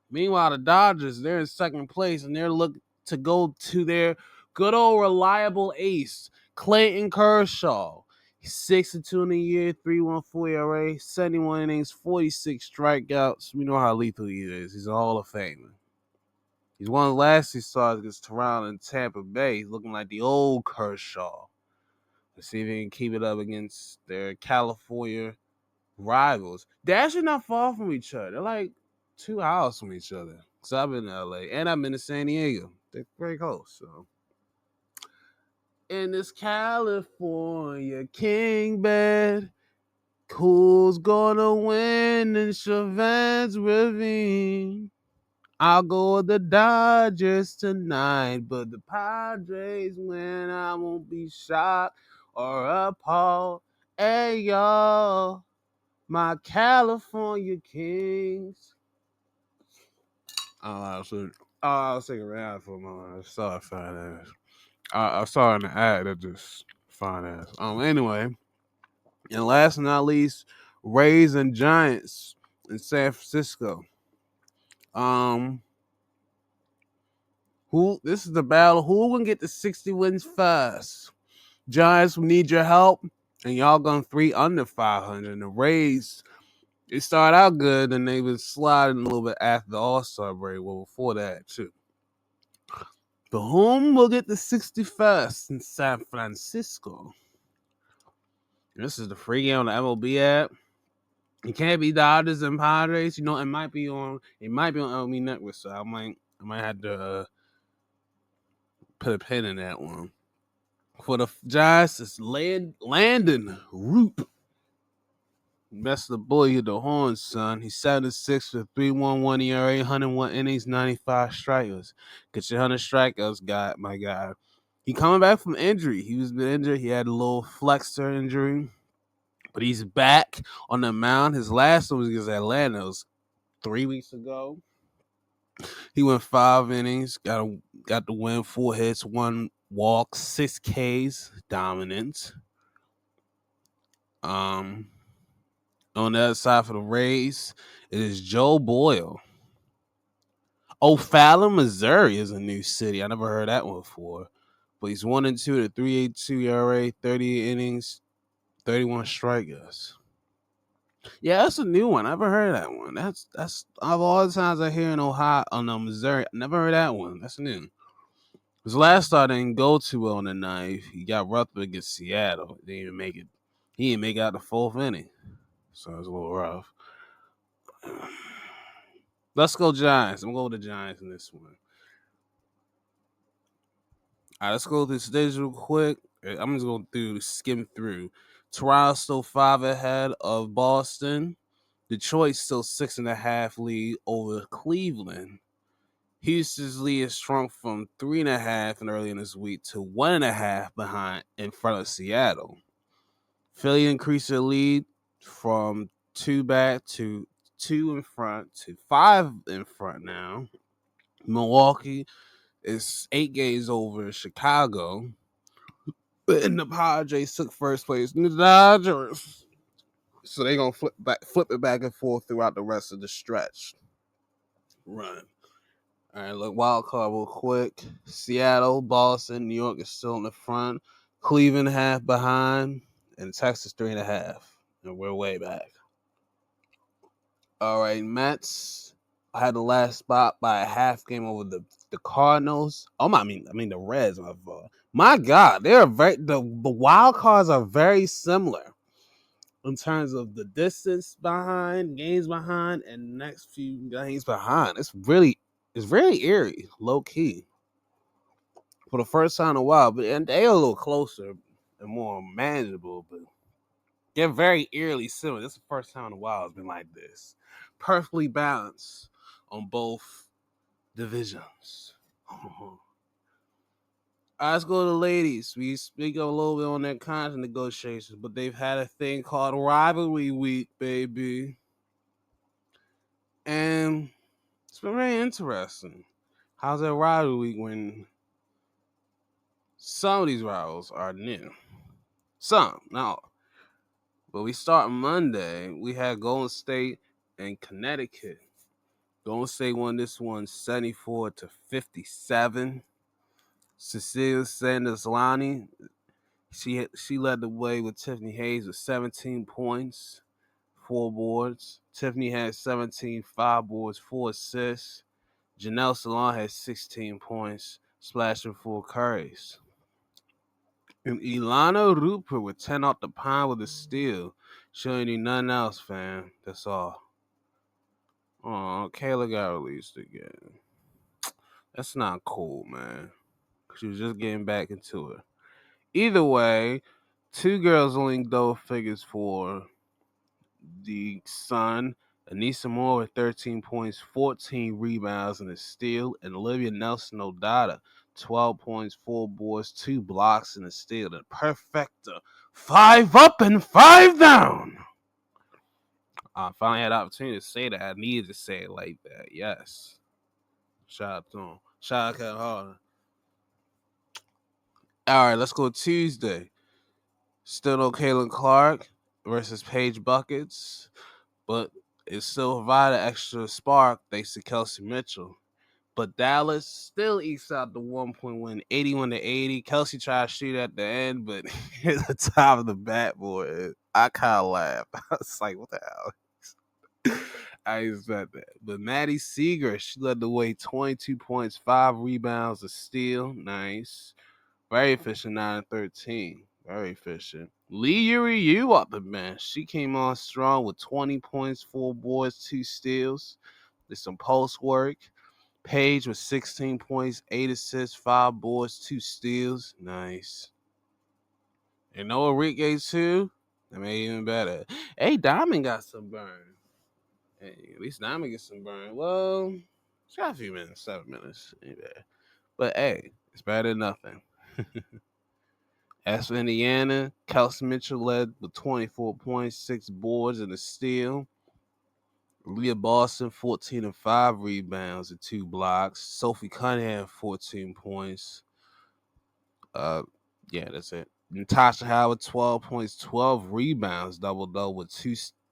Meanwhile, the Dodgers, they're in second place, and they're looking to go to their good old reliable ace, Clayton Kershaw. He's 6-2 in the year, 3.14 ERA, 71 innings, 46 strikeouts. We know how lethal he is. He's a Hall of Famer. He's one of the last 2 stars against Toronto and Tampa Bay. He's looking like the old Kershaw. Let's see if he can keep it up against their California rivals. They're actually not far from each other. They're like 2 hours from each other. So I've been to LA and I've been to San Diego. They're very close. So in this California king bed, who's gonna win in Cheven's Ravine? I'll go with the Dodgers tonight, but the Padres win. I won't be shocked or appalled. Hey y'all, my California Kings. I was thinking around for a moment. I saw a fine ass. I saw an ad that just fine ass. Anyway, and last but not least, Rays and Giants in San Francisco. Who? This is the battle. Who gonna get the 60 wins first? Giants will need your help, and y'all gone 3 under 500. And the Rays, they started out good, and they been sliding a little bit after the All-Star break. Well, before that too. But whom will get the 61st in San Francisco? This is the free game on the MLB app. It can't be Dodgers and Padres. You know, it might be on MLB Network, so I might have to put a pin in that one. For the Giants, it's Landon Roop. That's the boy hit the horn, son. He's 7-6 with 3.11 ERA, 101 innings, 95 strikeouts. Get your 100 strikeouts, my guy. He coming back from injury. He was been injured. He had a little flexor injury, but he's back on the mound. His last one was against Atlanta. It was 3 weeks ago. He went 5 innings, got the win, 4 hits, 1 walk, 6 Ks, dominant. On the other side for the Rays, it is Joe Boyle. O'Fallon, Missouri is a new city. I never heard that one before. But he's 1-2 at 3.82 ERA, 38 innings, 31 strikeouts. Yeah, that's a new one. I never heard that one. That's of all the times I hear in Ohio, Missouri, I never heard that one. That's new. His last start didn't go too well on the ninth. He got roughed against Seattle. He didn't even make it. He didn't make it out the 4th inning. So it was a little rough. Let's go Giants. I'm going with the Giants in this one. All right, let's go through stage real quick. I'm just going to skim through. Toronto still 5 ahead of Boston. Detroit still 6.5 lead over Cleveland. Houston's lead has shrunk from 3.5 early in this week to 1.5 behind in front of Seattle. Philly increased their lead from 2 back to 2 in front to 5 in front now. Milwaukee is 8 games over Chicago. But in the Padres took first place in the Dodgers. So they're gonna flip it back and forth throughout the rest of the stretch run. All right, look, wild card real quick. Seattle, Boston, New York is still in the front. Cleveland half behind, and Texas 3.5. And we're way back. All right, Mets had the last spot by a half game over the Cardinals. I mean the Reds. My God, the wild cards are very similar in terms of the distance behind, games behind, and next few games behind. It's very eerie, low key, for the first time in a while. But and they're a little closer and more manageable, but they're very eerily similar. This is the first time in a while it's been like this. Perfectly balanced on both divisions. All right, let's go to the ladies. We speak a little bit on their contract negotiations, but they've had a thing called rivalry week, baby. And it's been very interesting. How's that rivalry week when some of these rivals are new? Some, not all. But we start Monday. We had Golden State and Connecticut. Golden State won this one 74-57. Cecilia Sanders-Lani, she led the way with Tiffany Hayes with 17 points, 4 boards. Tiffany had 17, 5 boards, 4 assists. Janelle Salon had 16 points, splashing 4 curries. And Ilana Rupert with 10 off the pine with a steal. She ain't need nothing else, fam. That's all. Oh, Kayla got released again. That's not cool, man. She was just getting back into it. Either way, 2 girls linked double figures for the Sun. Anissa Moore with 13 points, 14 rebounds, and a steal. And Olivia Nelson Odata, 12 points, 4 boards, 2 blocks, and a steal. The perfecta. 5 up and 5 down. I finally had the opportunity to say that. I needed to say it like that. Yes. Shout out to him. Shout out to Harden. All right, let's go Tuesday. Still no Caitlin Clark versus Paige Buckets, but it still provided extra spark thanks to Kelsey Mitchell. But Dallas still ekes out the 1-point win, 81-80. Kelsey tried to shoot at the end, but at the top of the backboard, I kind of laughed. I was like, what the hell? I expect that. But Maddie Seeger, she led the way, 22 points, 5 rebounds, a steal. Nice. Very efficient, 9-13. Very efficient. Lee Yuri Yu off the bench. She came on strong with 20 points, 4 boards, 2 steals. Did some post work. Paige with 16 points, 8 assists, 5 boards, 2 steals. Nice. And Noah Enrique too. That made it even better. Hey, Diamond got some burn. Hey, at least Diamond gets some burn. Well, it's got a few minutes, 7 minutes. Ain't bad. But hey, it's better than nothing. As for Indiana, Kelsey Mitchell led with 24 points, 6 boards, and a steal. Leah Boston, 14 and 5 rebounds and 2 blocks. Sophie Cunningham, 14 points. Yeah, that's it. Natasha Howard, 12 points, 12 rebounds, double with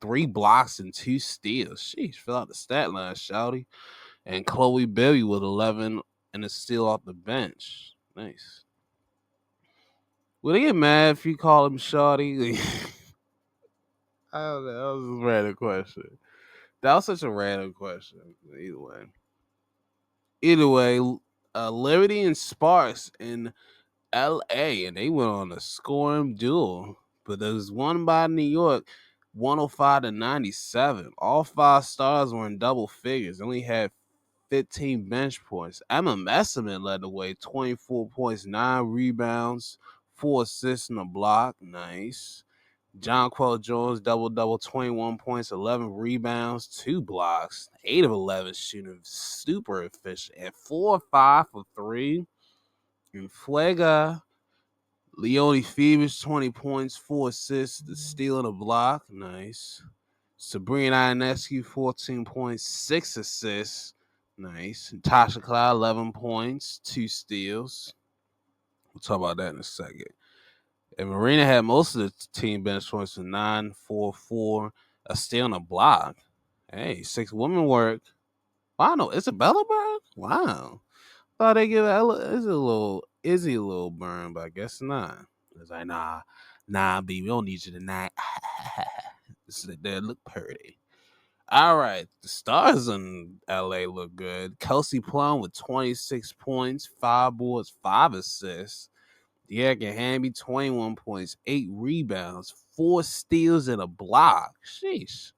3 blocks and 2 steals. Sheesh, fill out the stat line, shouty. And Chloe Berry with 11 and a steal off the bench. Nice. Will they get mad if you call him shawty? I don't know. That was a random question. That was such a random question. Either way, Liberty and Sparks in L.A. and they went on a scoring duel, but there was one by New York, 105-97. All 5 stars were in double figures. Only had 15 bench points. Emma Messerman led the way, 24 points, 9 rebounds, 4 assists and a block. Nice. John Quell Jones, double, 21 points, 11 rebounds, 2 blocks, 8 of 11 shooting, super efficient, and 4 or 5 for 3. And Fuega, Leone Phoebus, 20 points, 4 assists, the steal and a block. Nice. Sabrina Ionescu, 14.6 assists. Nice. Tasha Cloud, 11 points, 2 steals. We'll talk about that in a second. And Marina had most of the team bench points with 9, 4, 4, a steal and a block. Hey, 6 women work. Wow, no, Isabella Burn? Wow. Thought they give Izzy a little burn, but I guess not. It's like, nah, B, we don't need you tonight. This is that look pretty. All right, the stars in LA look good. Kelsey Plum with 26 points, 5 boards, 5 assists. De'Ara Hamby, 21 points, 8 rebounds, 4 steals, and a block. Sheesh.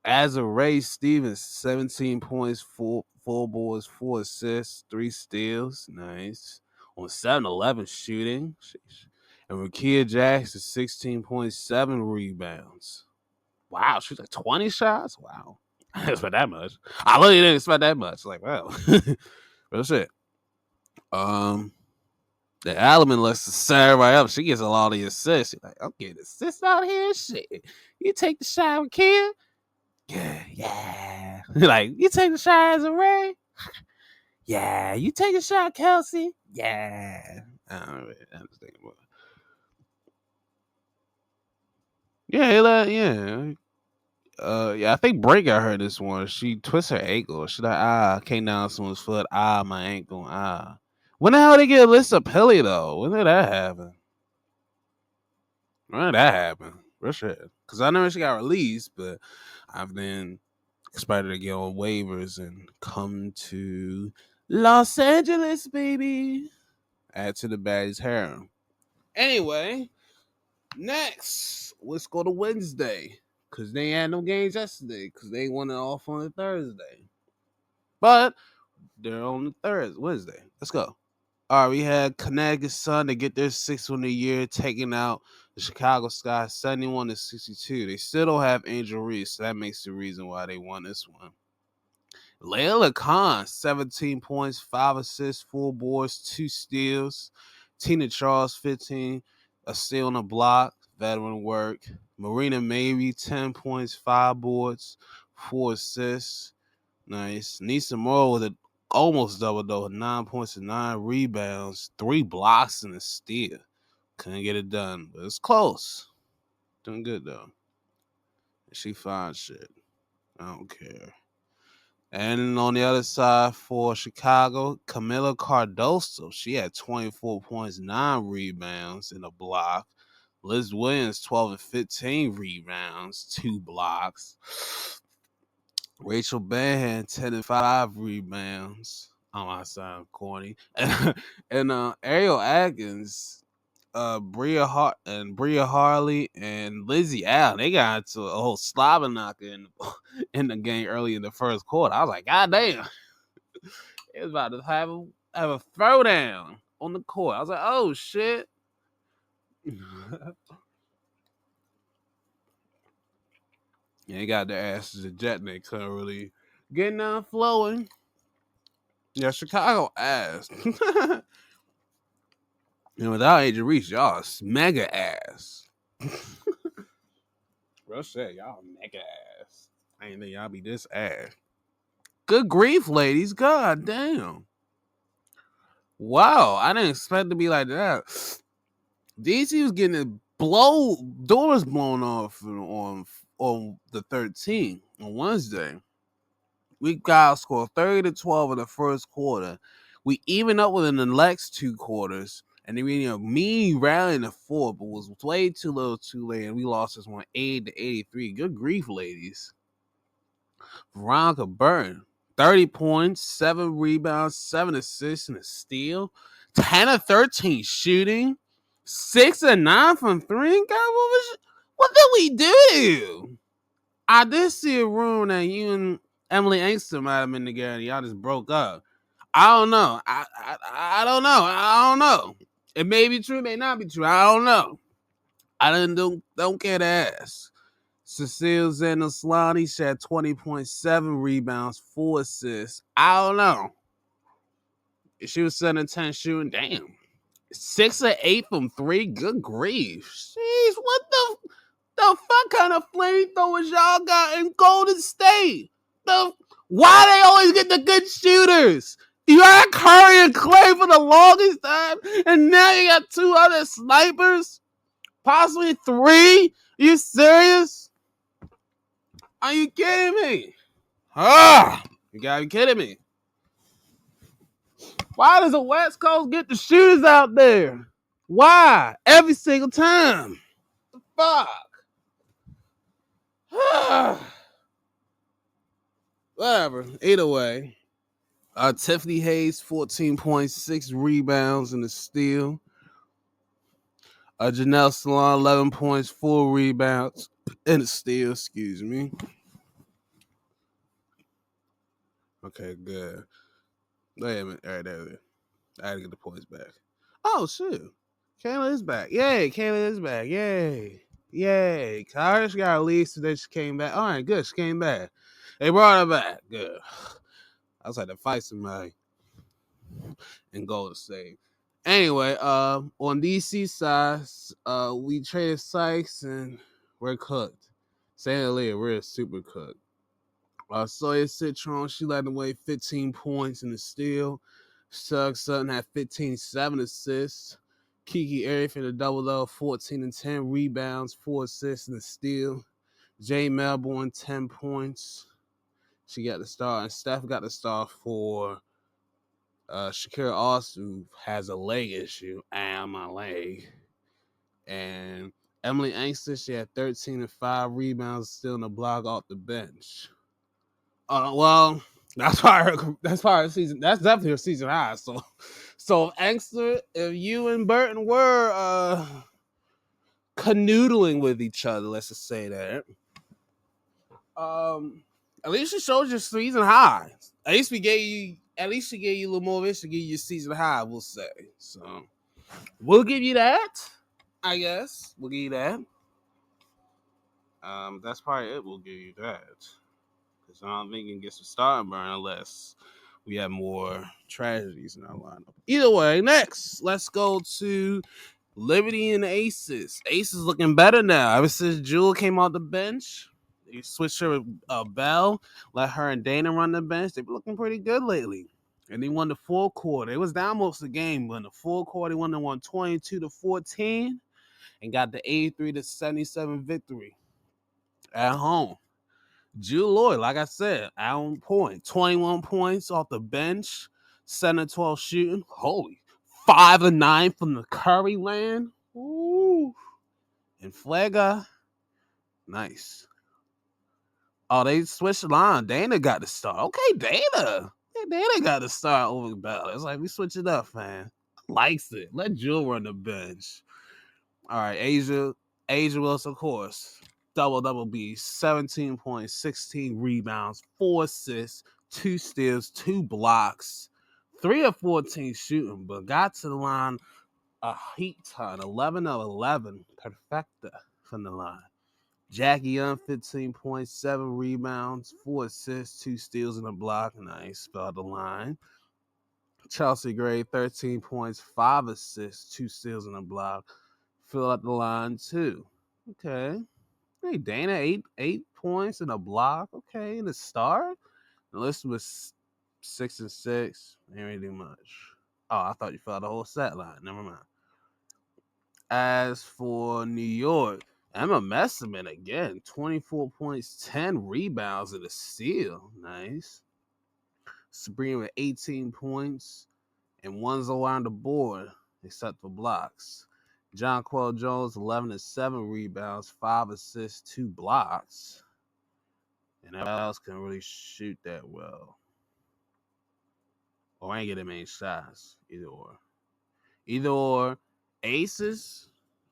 Azurá Stevens, 17 points, 4 boards, 4 assists, 3 steals. Nice. On 7-11 shooting. Sheesh. And Rakia Jackson, 16.7 rebounds. Wow, she's like 20 shots? Wow. I didn't expect that much. I really didn't expect that much. Like, wow. Real shit. The element lets to set everybody up. She gets a lot of the assists. She's like, I'm getting assists out here. Shit. You take the shot with Kia? Yeah. Like, you take the shot as a Ray? Yeah. You take a shot, Kelsey? Yeah. I don't really understand about it. Yeah. Yeah, I think Bray got her this one. She twists her ankle. She's like, came down someone's foot. My ankle. When the hell they get Alyssa Pelly though? When did that happen? When did that happen? Real shit. Because I know she got released, but I've been expected to get on waivers and come to Los Angeles, baby. Add to the bad's harem. Anyway, next, let's go to Wednesday. Because they had no games yesterday. Because they went off on a Thursday. But they're on the Wednesday. Let's go. All right, we had Connecticut Sun to get their 6th win of the year, taking out the Chicago Sky 71-62. They still don't have Angel Reese, so that makes the reason why they won this one. Layla Khan, 17 points, 5 assists, 4 boards, 2 steals. Tina Charles, 15, a steal and a block, veteran work. Marina Maybe, 10 points, 5 boards, 4 assists. Nice. Nisa Moore with an almost double double, 9 points and 9 rebounds, 3 blocks and a steal. Couldn't get it done, but it's close. Doing good though. She fine shit. I don't care. And on the other side for Chicago, Camila Cardoso. She had 24 points, 9 rebounds, and a block. Liz Williams, 12 and 15 rebounds, 2 blocks. Rachel Banhan, 10 and 5 rebounds. Oh, I sound corny. and Ariel Atkins, Bria Harley, and Lizzie Allen. They got into a whole slobber knocker in the game early in the first quarter. I was like, God damn. It was about to have a throwdown on the court. I was like, oh shit. Yeah, they got their asses ejected. They couldn't really get none flowing. Yeah, Chicago ass. And without Angel Reese, y'all is mega ass. Real shit, y'all mega ass. I ain't think y'all be this ass. Good grief, ladies. God damn. Wow, I didn't expect to be like that. DC was getting doors blown off on the 13th on Wednesday. We got scored 30-12 in the first quarter. We even up within the next 2 quarters. And then me rallying the fourth, but was way too little too late. And we lost this one 80-83. Good grief, ladies. Veronica Burton, 30 points, 7 rebounds, 7 assists, and a steal. 10 of 13 shooting. 6 of 9 from 3. God, what did we do? I did see a room that you and Emily Angston might have been together and y'all just broke up. I don't know. I don't know. I don't know. It may be true, it may not be true. I don't know. I don't care to ask. Cecile Zanoslani, she had 20.7 rebounds, 4 assists. I don't know. If she was 7-10 shooting, damn. 6 of 8 from 3. Good grief. Jeez, what the The fuck kind of flamethrowers y'all got in Golden State? Why they always get the good shooters? You got Curry and Clay for the longest time, and now you got two other snipers? Possibly three? You serious? Are you kidding me? You gotta be kidding me. Why does the West Coast get the shooters out there? Why? Every single time. Fuck. Whatever. Either way. Tiffany Hayes, 14.6 rebounds in the steal. Janelle Salon, 11 points, 4 rebounds in the steal. Excuse me. Okay, good. Wait a minute. All right, there. I had to get the points back. Oh, shit. Kayla is back. Yay, Kayla is back. Yay. Yay. I heard she got released and then she came back. All right, good. She came back. They brought her back. Good. I was like to fight somebody and Golden State. Anyway, on DC side, we traded Sykes and we're cooked. Saying Leah, we're super cooked. Sawyer Citron, she led the way 15 points in the steal. Suggs Sutton had 15, 7 assists. Kiki Airy for the double-double, 14 and 10 rebounds, 4 assists in the steal. Jay Melbourne, 10 points. She got the start, and Steph got the start for Shakira Austin, who has a leg issue. My leg. And Emily Angster, she had 13 and 5 rebounds, still in the block off the bench. Well, that's probably season. That's definitely her season high. So Angster, if you and Burton were canoodling with each other, let's just say that. At least you showed your season high. At least she gave you a little motivation to give you your season high, we'll say. So we'll give you that. I guess we'll give you that. That's probably it. We'll give you that. Because I don't think we can get some starting burn unless we have more tragedies in our lineup. Either way, next, let's go to Liberty and Aces. Aces looking better now. Ever since Jewel came off the bench, they switched her with Bell, let her and Dana run the bench. They've been looking pretty good lately. And they won the full quarter. It was down most of the game, but in the full quarter, they won 22-14 and got the 83-77 victory at home. Jewel Lloyd, like I said, on point. 21 points off the bench, 7-12 shooting. Holy, 5-9 from the Curry land. Ooh. And Flega, nice. Oh, they switched the line. Dana got the start. Okay, Dana. Yeah, Dana got the start over Bell. It's like we switch it up, man. Likes it. Let Jewel run the bench. All right, Asia Wilson, of course. Double B, 17 points, 16 rebounds, 4 assists, 2 steals, 2 blocks, 3 of 14 shooting, but got to the line a heat ton, 11 of 11, perfecta from the line. Jackie Young, 15 points, 7 rebounds, 4 assists, 2 steals, and a block. Nice, spelled the line. Chelsea Gray, 13 points, 5 assists, 2 steals, and a block. Fill out the line, too. Okay. Hey, Dana, 8 points and a block. Okay, in the start. The list was 6 and 6. Ain't really do much. Oh, I thought you filled out the whole set line. Never mind. As for New York, Emma Messerman again, 24 points, 10 rebounds, and a steal. Nice. Sabrina with 18 points and 1's around the board, except for blocks. John Quell Jones, 11-7 rebounds, 5 assists, 2 blocks. And everybody else can really shoot that well. Or ain't getting many shots. Either or. Aces,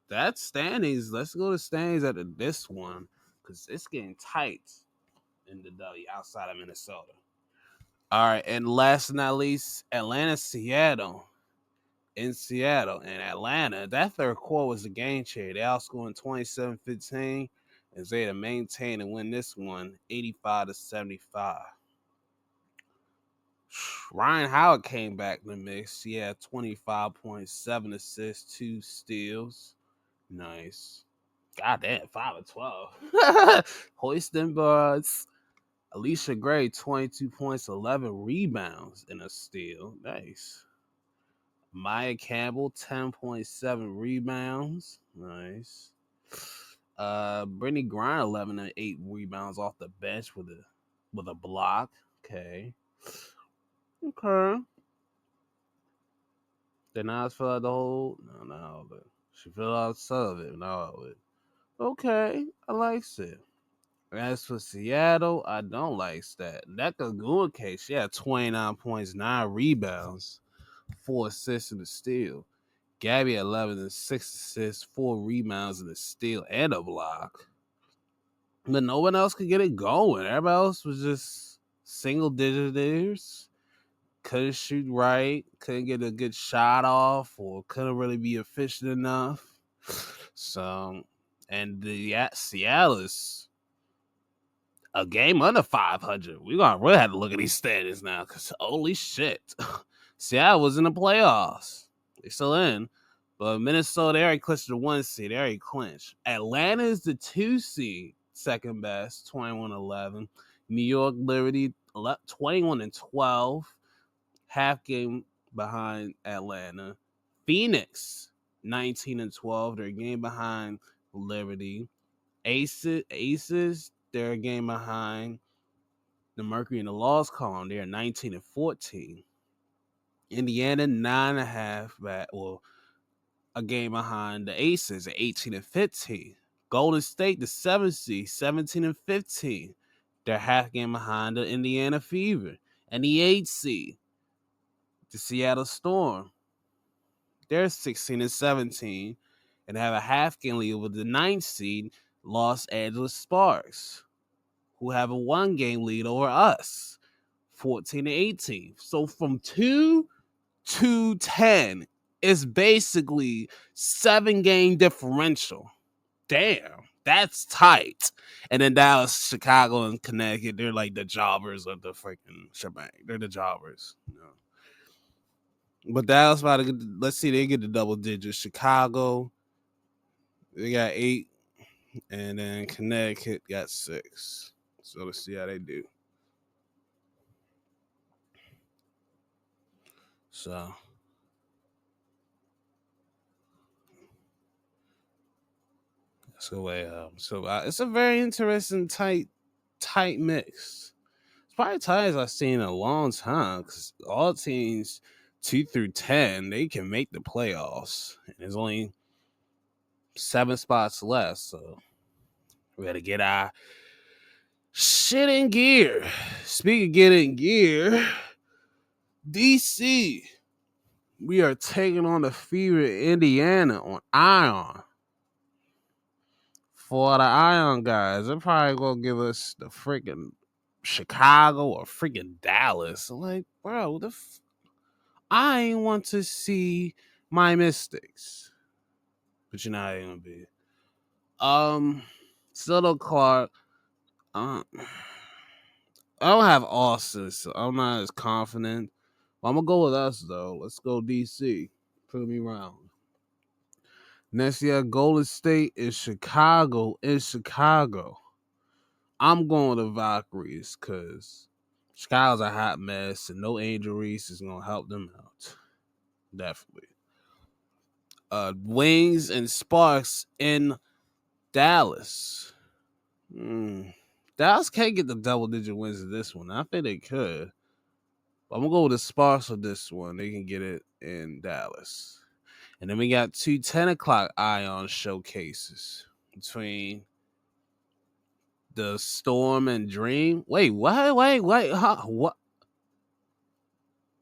that's standings. Let's go to standings after this one. Because it's getting tight in the W outside of Minnesota. All right, and last but not least, Seattle. In Seattle and Atlanta, that third quarter was a game changer. They outscoring 27-15 and they to maintain and win this one 85-75. Ryan Howard came back in the mix. He had 25 points, 7 assists, 2 steals. Nice. Goddamn, 5 of 12. Hoisting bars. Alicia Gray, 22 points, 11 rebounds, and a steal. Nice. Maya Campbell, 10.7 rebounds. Nice. Brittany Griner, 11 and 8 rebounds off the bench with a block. Okay. Did not fill out the whole. No, but she filled out some of it. No, but okay. I like it. As for Seattle, I don't like that. Nneka Ogwumike, she had 29 points, 9 rebounds, 4 assists and a steal. Gabby 11 and 6 assists, 4 rebounds and a steal and a block. But no one else could get it going. Everybody else was just single digiters. Couldn't shoot right, couldn't get a good shot off, or couldn't really be efficient enough. So, and Seattle is a game under 500. We're going to really have to look at these standings now because holy shit. Seattle was in the playoffs. They're still in. But Minnesota, they already clinched the 1 seed. They already clinched. Atlanta is the 2 seed, second best, 21-11. New York Liberty, 21-12, half game behind Atlanta. Phoenix, 19-12. They're a game behind Liberty. Aces, they're a game behind the Mercury in the loss column. They're 19-14. Indiana, 9.5 back. Well, a game behind the Aces at 18-15. Golden State, the 7th seed, 17-15. They're half game behind the Indiana Fever. And the 8th seed, the Seattle Storm. They're 16-17 and have a half game lead with the 9th seed, Los Angeles Sparks, who have a 1 game lead over us, 14-18. So from 2 to 10 is basically 7 game differential. Damn, that's tight. And then Dallas, Chicago, and Connecticut, they're like the jobbers of the freaking shebang. They're the jobbers. You know? But Dallas about to get, let's see, they get the double digits. Chicago, they got 8, and then Connecticut got 6. So let's see how they do. So it's a very interesting tight mix. It's probably tight as I've seen in a long time because all teams 2 through 10 they can make the playoffs, and there's only 7 spots left. So we got to get our shit in gear. Speaking of getting gear, DC, we are taking on the Fever Indiana on Ion. For the Ion guys, they're probably gonna give us the freaking Chicago or freaking Dallas. I'm like, bro, I ain't want to see my Mystics, but you know how they gonna be. Still Clark. I don't have Austin, so I'm not as confident. I'm gonna go with us though. Let's go DC. Prove me wrong. Next year, Golden State is Chicago. In Chicago, I'm going to Valkyries because Chicago's a hot mess and no Angel Reese is gonna help them out. Definitely. Wings and Sparks in Dallas. Dallas can't get the double-digit wins in this one. I think they could. But I'm going to go with the Sparks for this one. They can get it in Dallas. And then we got 2 10 o'clock Ion showcases between the Storm and Dream. Wait, wait. Huh? What?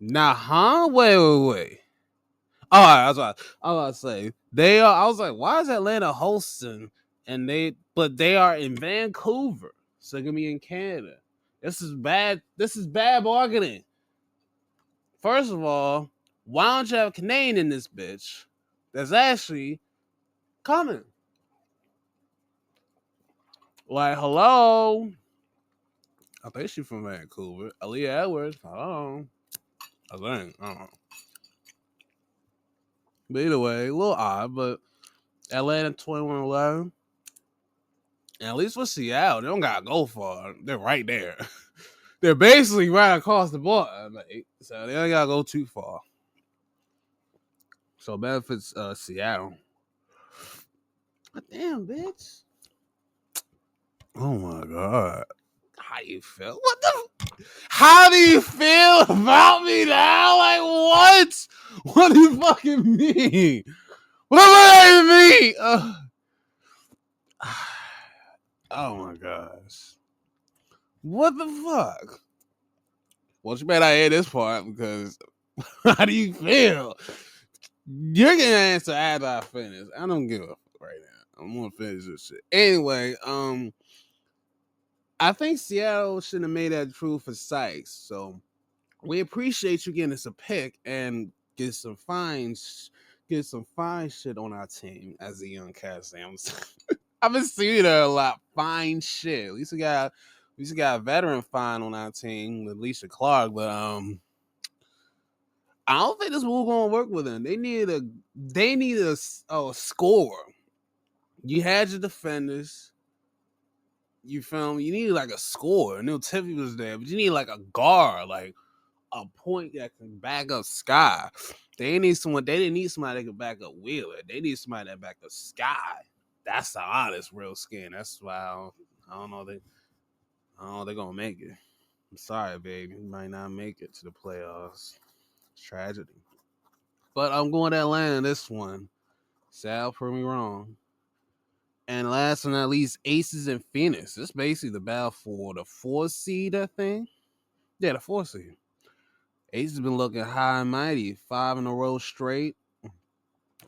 Nah, huh? Wait. All right, that's what I was about to say. They are. I was like, why is Atlanta hosting? But they are in Vancouver, so they're gonna be in Canada. This is bad. This is bad bargaining. First of all, why don't you have a Canadian in this bitch? That's actually coming. Like, hello. I think she's from Vancouver. Aaliyah Edwards. I don't know. But either way, a little odd, but Atlanta 21-11. And at least for Seattle, they don't gotta go far. They're right there. They're basically right across the border, so they don't gotta go too far. So benefits Seattle. Damn, bitch. Oh my god. How you feel? What the? How do you feel about me now? Like what? What do you fucking mean? What do I mean? Oh my gosh. What the fuck? Well, you better not hear this part because how do you feel? You're gonna answer after I finish. I don't give a fuck right now. I'm gonna finish this shit. Anyway, I think Seattle should have made that true for Sykes. So we appreciate you getting us a pick and get some fine shit on our team as a young cast. I've been seeing that a lot. Fine shit. At least we got a veteran fine on our team with Alicia Clark, but I don't think this move gonna work with them. They need a score. You had your defenders. You feel me? You need like a score. I knew Tiffy was there, but you need like a guard, like a point that can back up Sky. They need someone. They didn't need somebody that could back up Wheeler. They need somebody that back up Sky. That's the honest, real skin. That's why I don't know. I don't know they're gonna make it. I'm sorry, baby. You might not make it to the playoffs. It's tragedy. But I'm going to Atlanta this one. Sal, prove me wrong. And last but not least, Aces and Phoenix. This is basically the battle for the 4 seed, I think. Yeah, the 4 seed. Aces has been looking high and mighty. 5 in a row straight.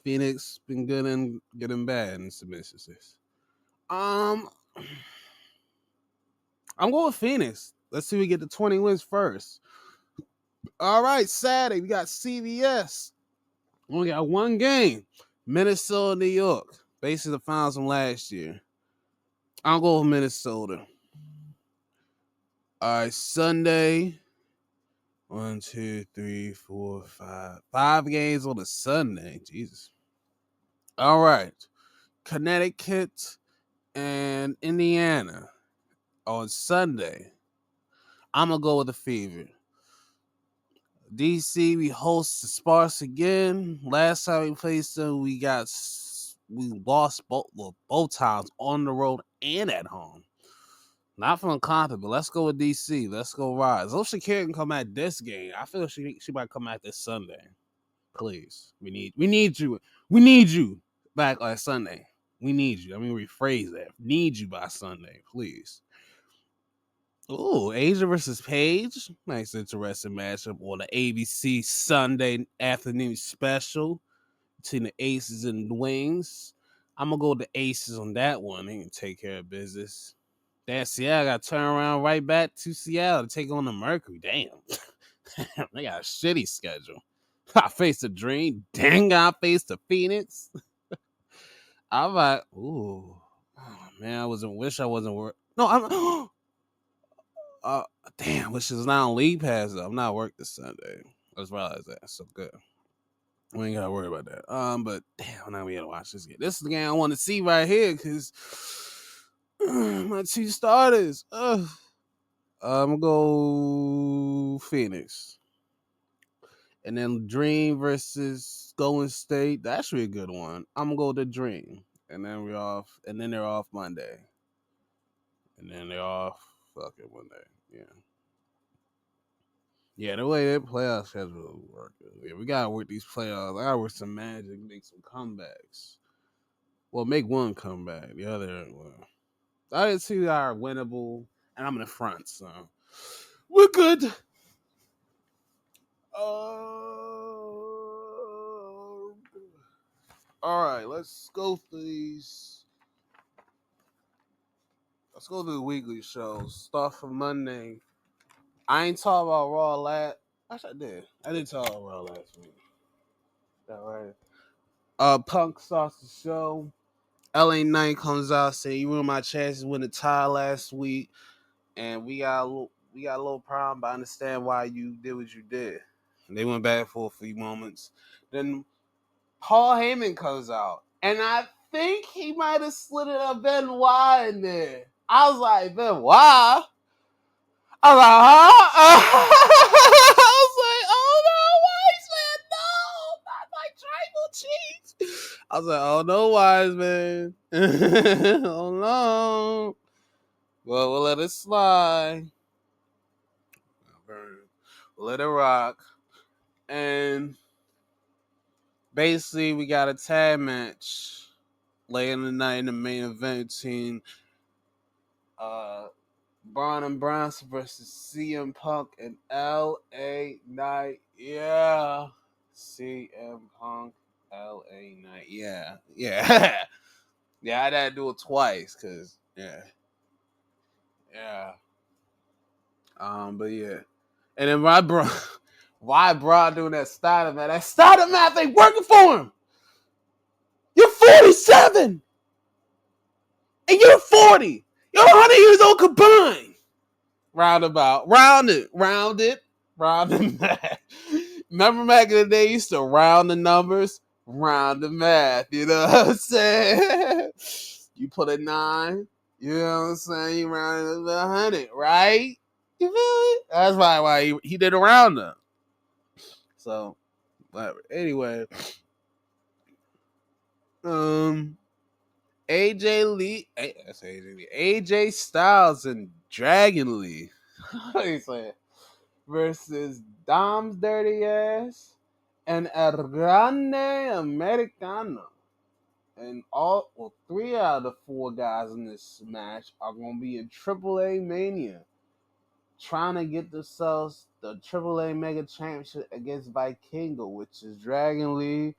Phoenix been good and bad in submissions. I'm going with Phoenix. Let's see if we get the 20 wins first. All right, Saturday, we got CBS. We only got one game. Minnesota, New York. Basically the finals from last year. I'll go with Minnesota. All right, Sunday. 1, 2, 3, 4, 5. 5 games on a Sunday. Jesus. All right. Connecticut and Indiana on Sunday. I'm going to go with the Fever. DC, we host the Sparks again. Last time we played them, we lost both times on the road and at home. Not from Compton, but let's go with DC. Let's go Rise. Hope Shakira can come at this game. I feel she might come at this Sunday. Please, we need you. We need you back on Sunday. We need you. I mean, rephrase that. Need you by Sunday, please. Oh, Asia versus Paige. Nice, interesting matchup on the ABC Sunday afternoon special between the Aces and the Wings. I'm gonna go with the Aces on that one. They can take care of business. That Seattle got to turn around right back to Seattle to take on the Mercury. Damn, they got a shitty schedule. I faced the Dream. Dang, I faced the Phoenix. I'm like, ooh, oh, man, wish I wasn't work. No, I'm. Damn, which is not on League Pass though. I'm not work this Sunday. I just realized that. So good. We ain't gotta worry about that. But damn, now we gotta watch this game. This is the game I want to see right here because my 2 starters. I'm gonna go Phoenix, and then Dream versus Golden State. That should be a good one. I'm gonna go the Dream, and then we're off, and then they're off Monday, and then they're off fucking Monday. Yeah. Yeah, the way that playoff schedule work. Yeah, we gotta work these playoffs. I gotta work some magic, make some comebacks. Well, make one comeback. The other, the other 2 are winnable, and I'm in the front, so we're good. All right, let's go through these. Let's go through the weekly shows. Start from Monday. I ain't talking about Raw last. Actually, I did. I did talk about Raw last week. That right. Punk starts the show. LA Knight comes out saying you ruined my chances win the title last week, and we got a little problem, but I understand why you did what you did. And they went back for a few moments. Then Paul Heyman comes out, and I think he might have slid a Benoit in there. I was like, Benoit? I was like, huh? I was like, oh no, Wise man, no, not like tribal chiefs. I was like, oh no, Wise man. Oh no. Well, we'll let it slide. We'll let it rock. And basically, we got a tag match late in the night in the main event between Braun and Bronson versus CM Punk and LA Knight. Yeah. CM Punk, LA Knight. Yeah. Yeah. Yeah, I had to do it twice because, yeah. Yeah. But yeah. And then why Braun doing that starter man? That starter math ain't working for him. You're 47 and you're 40. You're 100 years old combined. Roundabout. Rounded. Math. Remember back in the day, you used to round the numbers, round the math. You know what I'm saying? You put a 9, you know what I'm saying? You round it to 100, right? You feel it? That's why he did a roundup. So, whatever. Anyway, AJ Lee, that's AJ Lee, AJ Styles and Dragon Lee. What are you saying? Versus Dom's dirty ass and El Grande Americano. And three out of the four guys in this match are going to be in AAA Mania, trying to get themselves the AAA Mega Championship against Vikingo, which is Dragon Lee,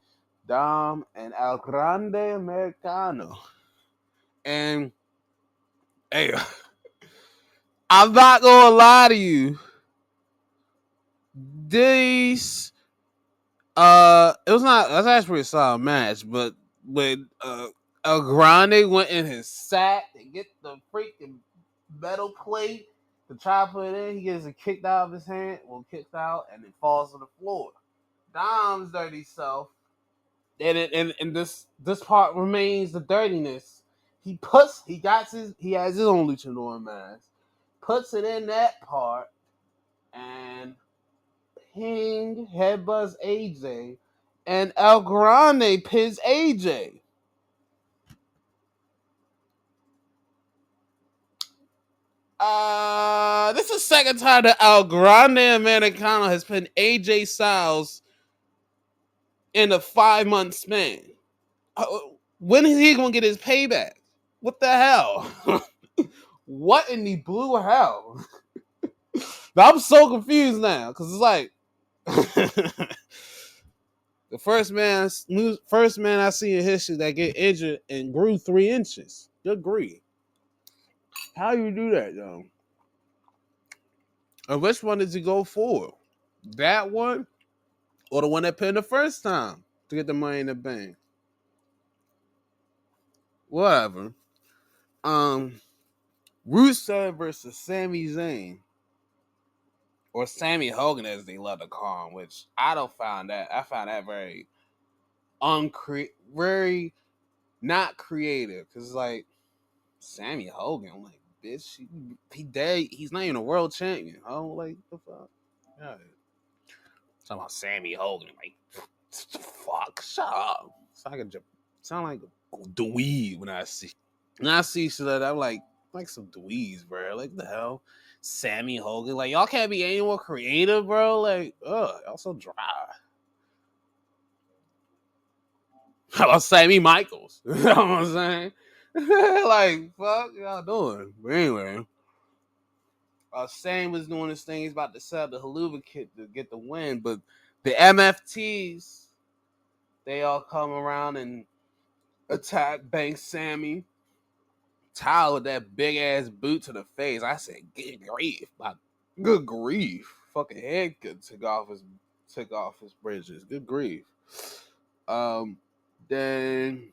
Dom, and El Grande Americano. And, hey, I'm not going to lie to you. These it was actually a solid match, but when El Grande went in his sack to get the freaking metal plate to try to put it in, he gets it kicked out of his hand, kicked out, and it falls to the floor. Dom's dirty self, and this part remains the dirtiness. He has his own luchador mask, puts it in that part, and Ping headbutts AJ, and El Grande pins AJ. This is the second time that El Grande Americano has pinned AJ Styles in a 5-month span. When is he gonna get his payback? What the hell? What in the blue hell? I'm so confused now because it's like the first man I see in history that get injured and grew 3 inches. Good grief. How you do that, though? And which one did you go for? That one or the one that pinned the first time to get the money in the bank? Whatever. Rusev versus Sami Zayn. Or Sammy Hogan as they love to call him, which I found that very very not creative. Cause like Sammy Hogan, I'm like, bitch, he dead. He's not even a world champion. Oh, like the fuck. Yeah. Talking about Sammy Hogan, like, fuck, shut up. Sound like a dweeb when I see shit like that. I'm like some dweebs, bro. Like the hell, Sammy Hogan. Like y'all can't be any more creative, bro. Like, y'all so dry. How about Sammy Michaels? You know what I'm saying? Like, fuck y'all doing? But anyway. Sam was doing this thing. He's about to sell the Haluva kit to get the win, but the MFTs, they all come around and attack Bank Sammy. Tyler with that big ass boot to the face. I said, good grief. Good grief. Fucking head could took off his bridges. Good grief. Then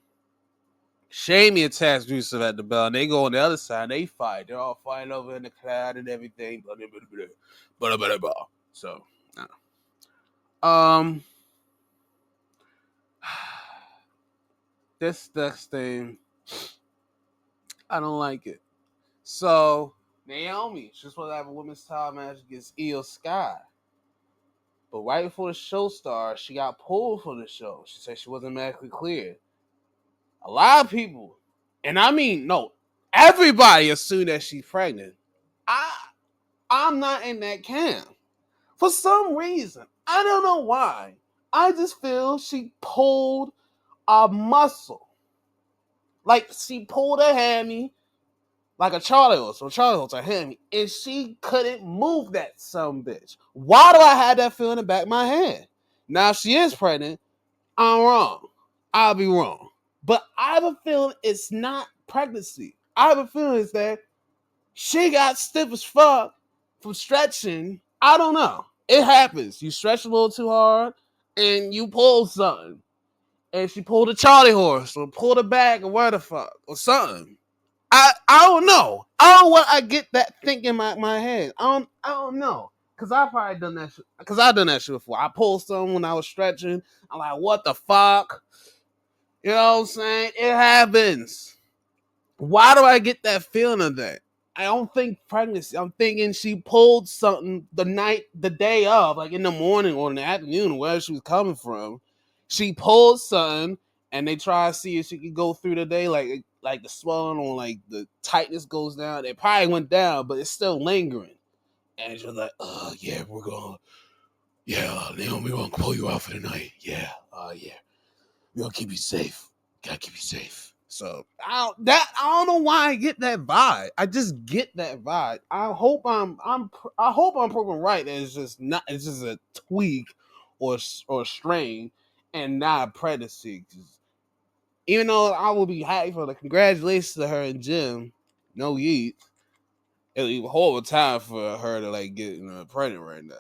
Shamey attacks Rusev at the bell, and they go on the other side. They fight. They're all fighting over in the crowd and everything. So, this next thing, I don't like it. So Naomi, she's supposed to have a women's title match against Io Sky. But right before the show started, she got pulled from the show. She said she wasn't medically cleared. A lot of people, and I mean, no, everybody assumed that she's pregnant. I'm not in that camp. For some reason, I don't know why. I just feel she pulled a muscle. Like she pulled a hammy, like a Charlie horse. So Charlie horse, a hammy, and she couldn't move that some bitch. Why do I have that feeling in the back of my head? Now, if she is pregnant, I'm wrong. I'll be wrong. But I have a feeling it's not pregnancy. I have a feeling it's that she got stiff as fuck from stretching. I don't know. It happens. You stretch a little too hard and you pull something. And she pulled a Charlie horse or pulled a bag or what the fuck or something. I don't know. I don't know what I get that thinking in my head. I don't know. Cause I probably done that shit. Cause I done that shit before. I pulled something when I was stretching. I'm like, what the fuck? You know what I'm saying? It happens. Why do I get that feeling of that? I don't think pregnancy. I'm thinking she pulled something the day of, like in the morning or in the afternoon, wherever she was coming from. She pulled something, and they try to see if she could go through the day, like the swelling or like the tightness goes down. It probably went down, but it's still lingering. And she's like, yeah, Naomi, we're gonna pull you out for the night. Yeah, yeah, we're gonna keep you safe. Gotta keep you safe. So I don't know why I get that vibe. I just get that vibe. I hope I'm proven right that it's just a tweak or strain and not a pregnancy. Even though I will be happy for the congratulations to her and Jim, no yeet. It'll be a horrible time for her to like get pregnant right now.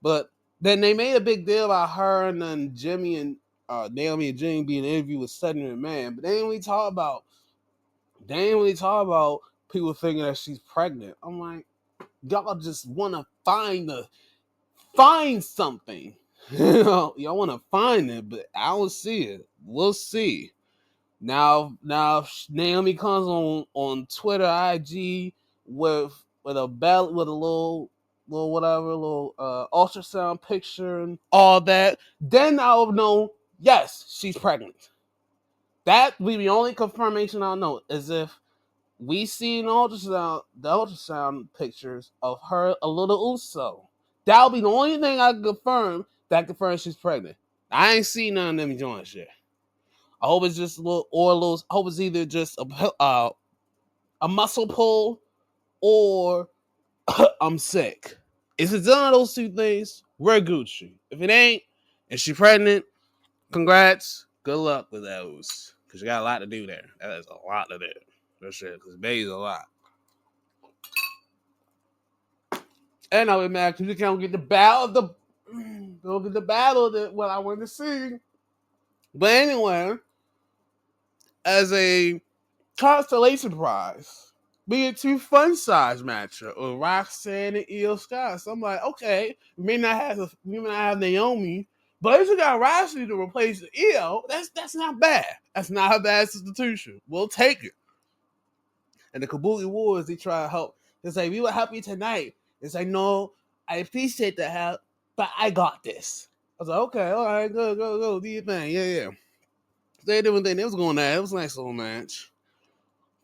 But then they made a big deal about her and then Jimmy and Naomi and Jimmy being interviewed with Sutton and Man, but they ain't really talk about people thinking that she's pregnant. I'm like, y'all just want to find something. Y'all want to find it, but I don't see it. We'll see. Now, if Naomi comes on Twitter, IG with a bell with a little whatever, little ultrasound picture and all that, then I'll know. Yes, she's pregnant. That will be the only confirmation I'll know. Is if we see the ultrasound pictures of her a little Uso. That'll be the only thing I can confirm that confirms she's pregnant. I ain't seen none of them joints yet. I hope it's just I hope it's either just a muscle pull or I'm sick. If it's none of those two things, we're Gucci. If it ain't, and she's pregnant, congrats. Good luck with those. Because you got a lot to do there. That is a lot to do. For sure. Because baby's a lot. And I'll be mad because you can't get the battle of what I want to see. But anyway, as a constellation prize, be a two fun size matchup with Roxanne and Io Sky. So I'm like, okay, we may not have Naomi, but at least we got Roxy to replace Io. That's not bad. That's not a bad substitution. We'll take it. And the Kabuki Wars, they try to help. They say, we will help you tonight. It's like, no, I appreciate the help, but I got this. I was like, okay, all right, go, do your thing. Yeah. They did everything. It was going on. It was a nice little match.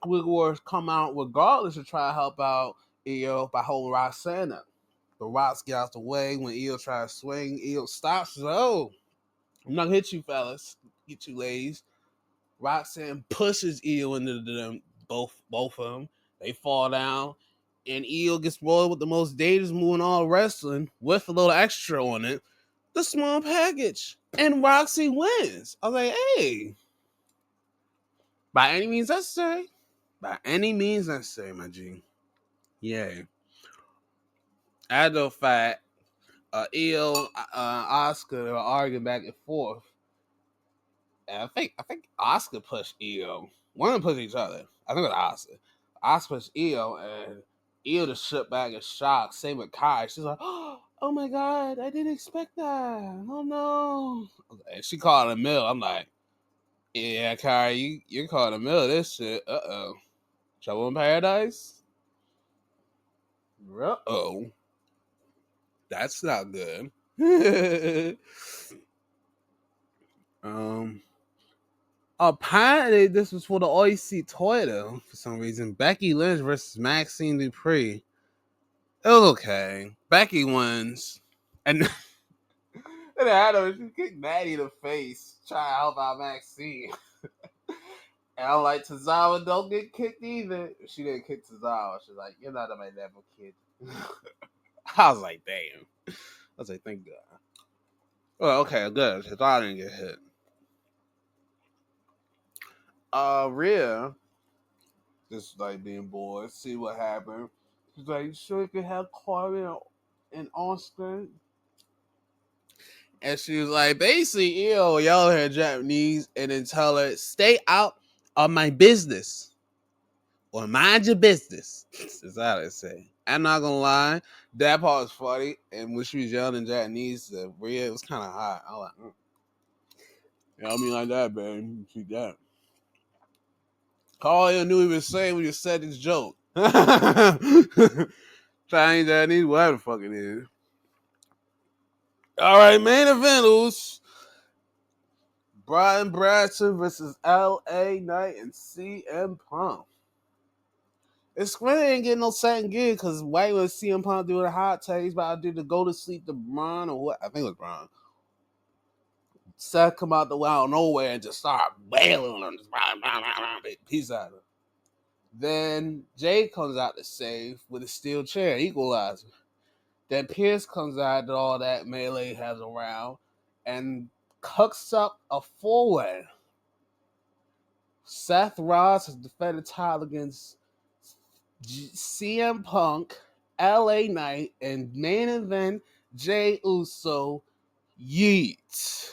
Kabuki Wars come out regardless to try to help out Io by holding Roxanne up. The rocks get out the way when Io tries to swing. Io stops. She's like, oh, I'm not gonna hit you, fellas. Get you ladies. Roxanne pushes Io into them, both of them. They fall down, and Io gets rolled with the most dangerous move in all wrestling, with a little extra on it, the small package. And Roxy wins. I was like, hey, by any means necessary. By any means necessary, my G. Yeah. As a fact, Io, Oscar are arguing back and forth. And I think Oscar pushed Io. One of them pushed each other. I think it was Oscar. Oscar pushed Io, and Io just shook back in shock. Same with Kai. She's like, oh my god, I didn't expect that. Oh no. And she called him Mill. I'm like, Yeah, Kyrie, you're caught in the middle of this shit. Trouble in Paradise? Uh-oh. That's not good. um, Apparently this was for the OEC title for some reason. Becky Lynch versus Maxine Dupree. It was okay. Becky wins. And and Adam, she kicked Maddie in the face, trying to help out Maxine. And I'm like, Tozawa don't get kicked either. She didn't kick Tozawa. She's like, you're not on my level, kid. I was like, damn. I was like, thank God. Well, okay, good. Because I didn't get hit. Rhea, just like being bored, see what happened. She's like, you sure you can have Corbin and Austin? And she was like, basically, y'all her Japanese, and then tell her, stay out of my business. Or mind your business. That's how they say. I'm not gonna lie, that part was funny. And when she was yelling in Japanese, Rhea, it was kind of hot. I was like, I mean like that, babe. See that. Carl knew he was saying when you said this joke. Chinese, Japanese, whatever the fuck it is. All right, main event. Brian Bradson versus LA Knight and CM Punk. It's really ain't getting no second good because White was CM Punk doing a hot take. He's about to do the go to sleep to Braun or what? I think it was Braun. Seth come out the out of nowhere and just start wailing on him. Peace out of him. Then Jay comes out to save with a steel chair, equalizer. Then Pierce comes out to all that melee has around and cooks up a four-way. Seth Rollins has defended the title against CM Punk, LA Knight, and main event Jay Uso. Yeet.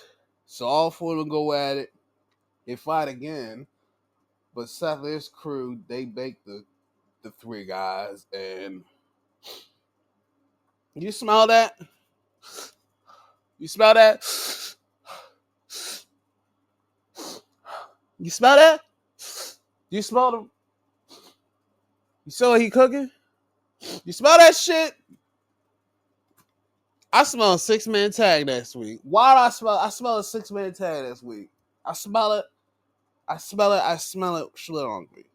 So all four of them go at it. They fight again. But Seth and his crew, they bake the three guys. And you smell that? You smell that? You smell that? You smell them? You saw what he cooking? You smell that shit? I smell a 6-man tag next week. Why do I smell? I smell a 6-man tag next week. I smell it. I smell it. I smell it. Hungry.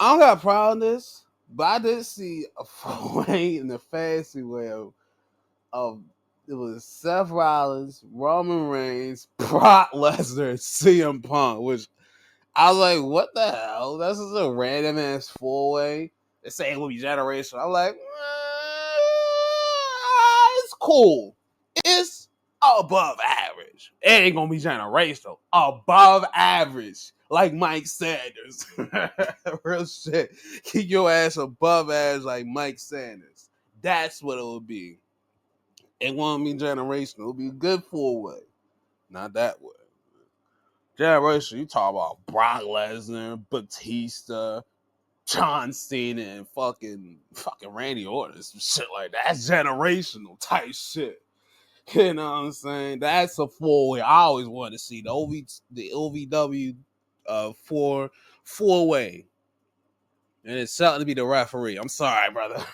I don't got a problem with this, but I did see a four-way in the fancy way of it was Seth Rollins, Roman Reigns, Brock Lesnar, and CM Punk, which I was like, what the hell? That's just a random ass four-way. They say it will be generational. I'm like, it's cool. It's above average. It ain't gonna be generational. Above average. Like Mike Sanders. Real shit. Keep your ass above average like Mike Sanders. That's what it will be. It won't be generational. It'll be a good four-way. Not that way. Generation, you talk about Brock Lesnar, Batista, John Cena, and fucking Randy Orton, some shit like that. That's generational type shit. You know what I'm saying? That's a four-way. I always wanted to see the OVW four-way. And it's something to be the referee. I'm sorry, brother.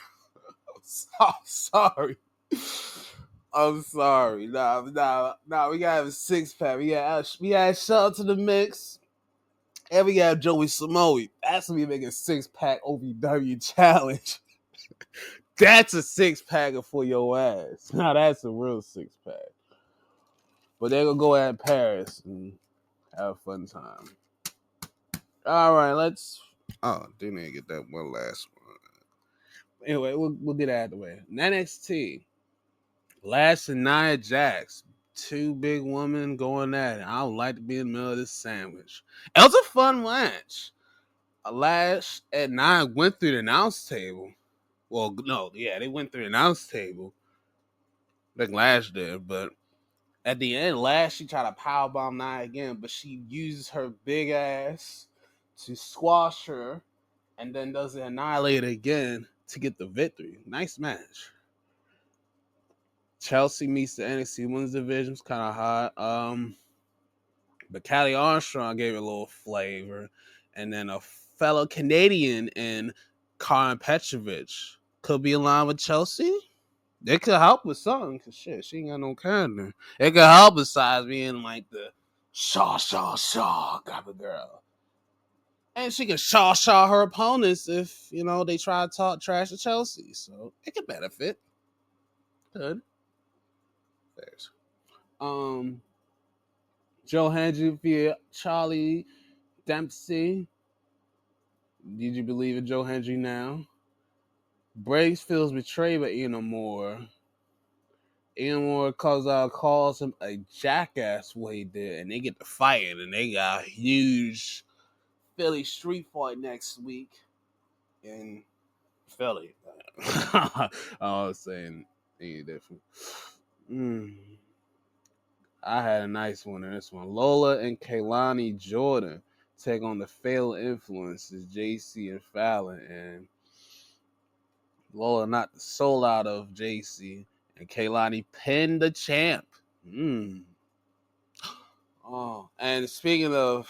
I'm sorry. I'm sorry. Nah. We gotta have a 6-pack. We gotta shout out to the mix. And we got Joey Samoa. That's gonna be making a 6-pack OVW challenge. That's a 6-packer for your ass. Now that's a real 6-pack. But they're gonna go at Paris and have a fun time. All right, let's. Oh, didn't get that one last one. Anyway, we'll get out of the way. NXT. Lash and Nia Jax. Two big women going at it. I would like to be in the middle of this sandwich. It was a fun match. Lash and Nia went through the announce table. Well, no, yeah, they went through the announce table. Like Lash did, but at the end, Lash, she tried to powerbomb Nia again, but she uses her big ass to squash her and then does the Annihilator again to get the victory. Nice match. Chelsea meets the NXT Women's Division. It's kind of hot. But Callie Armstrong gave it a little flavor. And then a fellow Canadian in Karen Petrovic could be aligned with Chelsea. It could help with something, because shit, she ain't got no character. It could help besides being like the shaw type of girl. And she can shaw her opponents if, they try to talk trash to Chelsea. So it could benefit. Good. There's. Joe Hendry via Charlie Dempsey. Did you believe in Joe Hendry now? Briggs feels betrayed by Ian Moore. Ian Moore calls him a jackass what he did, and they get to fighting, and they got a huge Philly street fight next week in Philly. I was saying anything different. I had a nice one in this one. Lola and Kaylani Jordan take on the failed influences, JC and Fallon, and Lola knocked the soul out of JC, and Kaylani pinned the champ. Oh, and speaking of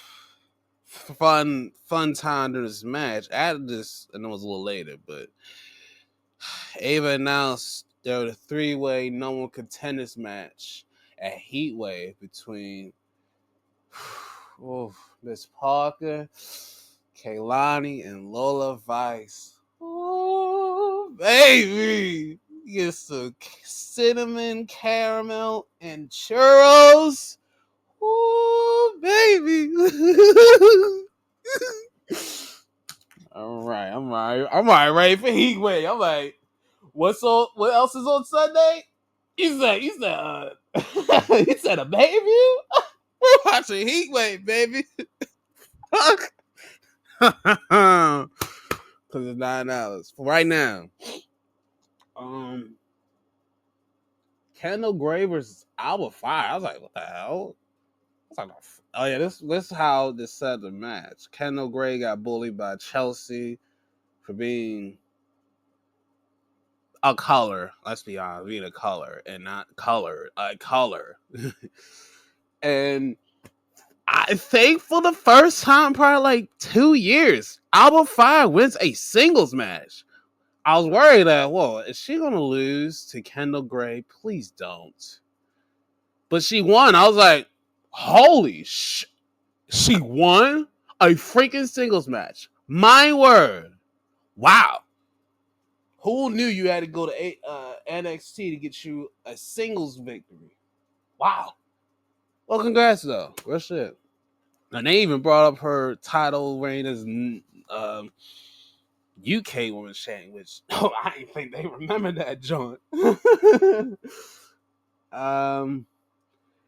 fun time during this match, after this, and it was a little later, but Ava announced there was a three-way number one contenders match at Heatwave between Miss Parker, Kaylani, and Lola Vice. Oh, baby! You get some cinnamon, caramel, and churros. Oh, baby! I'm ready for Heatwave. I'm like, what else is on Sunday? He said, he said a baby? We're watching Heatwave, baby. Because it's $9 right now. Kendall Gray versus Alba Fire. I was like, what the hell? I was like, oh yeah, this is how this set the match. Kendall Gray got bullied by Chelsea for being a color. Let's be honest, being a color and not colored, a color. And I think for the first time, probably like 2 years, Alba Fire wins a singles match. I was worried that, is she going to lose to Kendall Gray? Please don't. But she won. I was like, holy sh! She won a freaking singles match. My word. Wow. Who knew you had to go to NXT to get you a singles victory? Wow. Well, congrats, though. Real shit. And they even brought up her title reign as UK Women's Champion, which I didn't think they remember that joint. And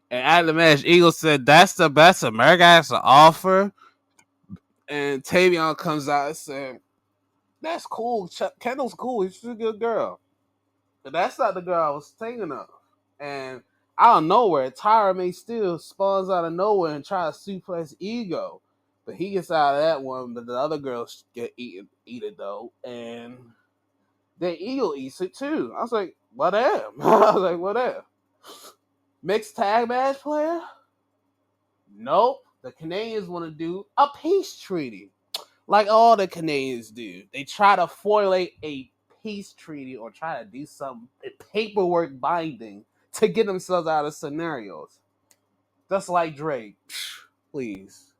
at the match, Eagle said, "That's the best America has to offer." And Tavion comes out and said, "That's cool. Kendall's cool. She's a good girl." But that's not the girl I was thinking of. And out of nowhere, Tyra May Steele spawns out of nowhere and tries to suplex Ego. But he gets out of that one, but the other girls get eat it though. And then Ego eats it too. I was like, whatever. Whatever. Mixed tag match player? Nope. The Canadians want to do a peace treaty. Like all the Canadians do. They try to formulate a peace treaty or try to do some paperwork binding to get themselves out of scenarios. Just like Drake. Please.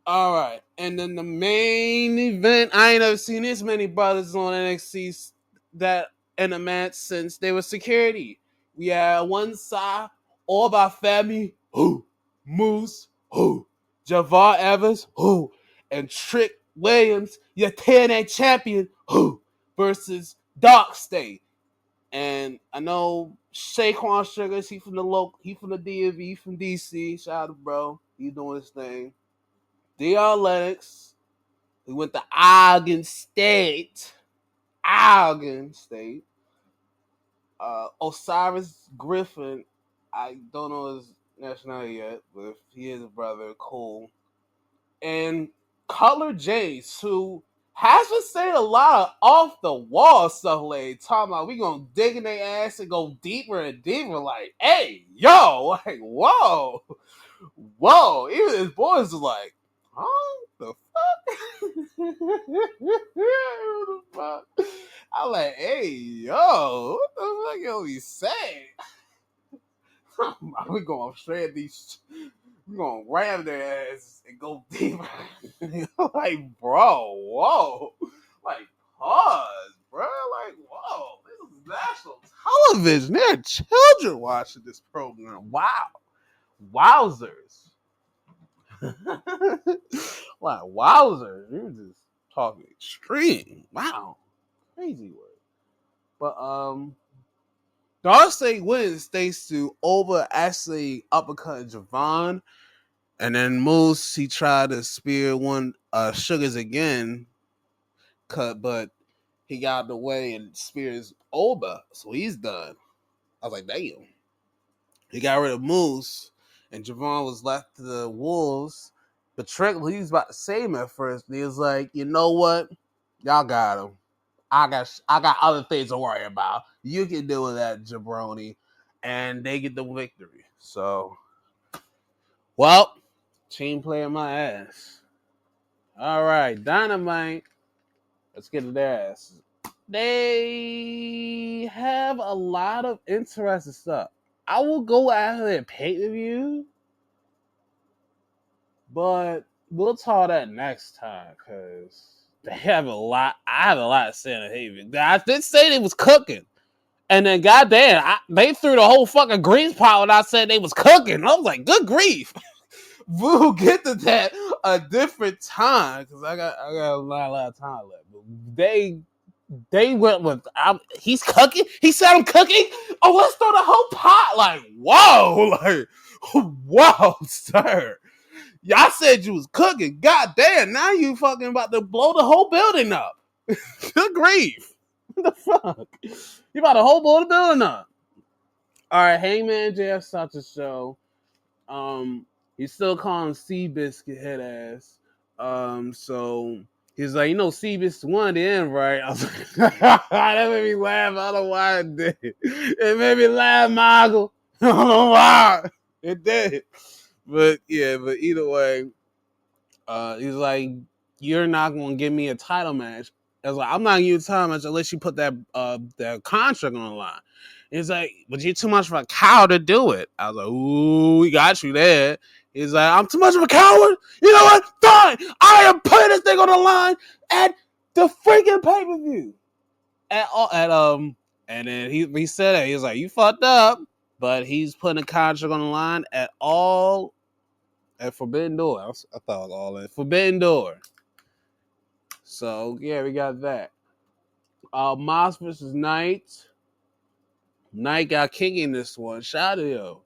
Alright. And then the main event. I ain't never seen this many brothers on NXT that in a match since they were security. We had one side, all about family. Who? Moose. Who? Javar Evans. Who? And Trick Williams, your TNA champion. Who? Versus Dark State. And I know Shaquan Sugars, he from the DMV, from DC. Shout out to bro. He doing his thing. Deion Lennox. We went to Ogden State. Osiris Griffin. I don't know his nationality yet, but if he is a brother, cool. And Cutler Jace, who has been saying a lot of off the wall stuff lately, talking about we gonna dig in their ass and go deeper and deeper. Like, hey, yo, like, whoa. Whoa, even his boys was like, huh? The fuck? What the fuck? I'm like, hey, yo, what the fuck yo he saying? We going straight at these, we gonna ram their ass and go deeper. Like, bro, whoa. Like, pause, bro. Like, whoa. This is national television. There are children watching this program. Wow. Wowzers. Like, wowzers. You're just talking extreme. Wow. Crazy word. But, Darcy wins thanks to Over actually uppercutting Javon. And then Moose, he tried to spear one Sugars again, but he got out of the way and spears Oba, so he's done. I was like, damn. He got rid of Moose, and Javon was left to the Wolves. But Trick, he was about to save him at first. And he was like, you know what? Y'all got him. I got other things to worry about. You can deal with that, jabroni. And they get the victory. So, well, team playing my ass. All right, Dynamite. Let's get to their asses. They have a lot of interesting stuff. I will go after their pay-per-view, but we'll talk that next time because they have a lot. I have a lot to say on the pay-per-view. I did say they was cooking, and then goddamn, they threw the whole fucking grease pot when I said they was cooking. I was like, good grief. We'll get to that a different time because I got a lot of time left. But they went with he's cooking. He said I'm cooking. Oh, let's throw the whole pot. Like whoa, like whoa, sir. Y'all said you was cooking. God damn, now you fucking about to blow the whole building up. Good grief. What the fuck? You about to whole blow the building up. All right, Hangman JF starts the show. He's still calling Seabiscuit head ass. So he's like, you know, Seabiscuit won the end, right? I was like, that made me laugh. I don't know why it did. It made me laugh, Michael. I don't know why it did. But yeah, but either way, he's like, you're not gonna give me a title match. I was like, I'm not giving you a title match unless you put that contract on the line. He's like, but you're too much of a coward to do it. I was like, ooh, we got you there. He's like, I'm too much of a coward. You know what? Fine. I am putting this thing on the line at the freaking pay-per-view. And then he said it. He was like, you fucked up. But he's putting a contract on the line at Forbidden Door. I thought it was all in Forbidden Door. So yeah, we got that. Moss versus Knight. Knight got king in this one. Shout out to yo.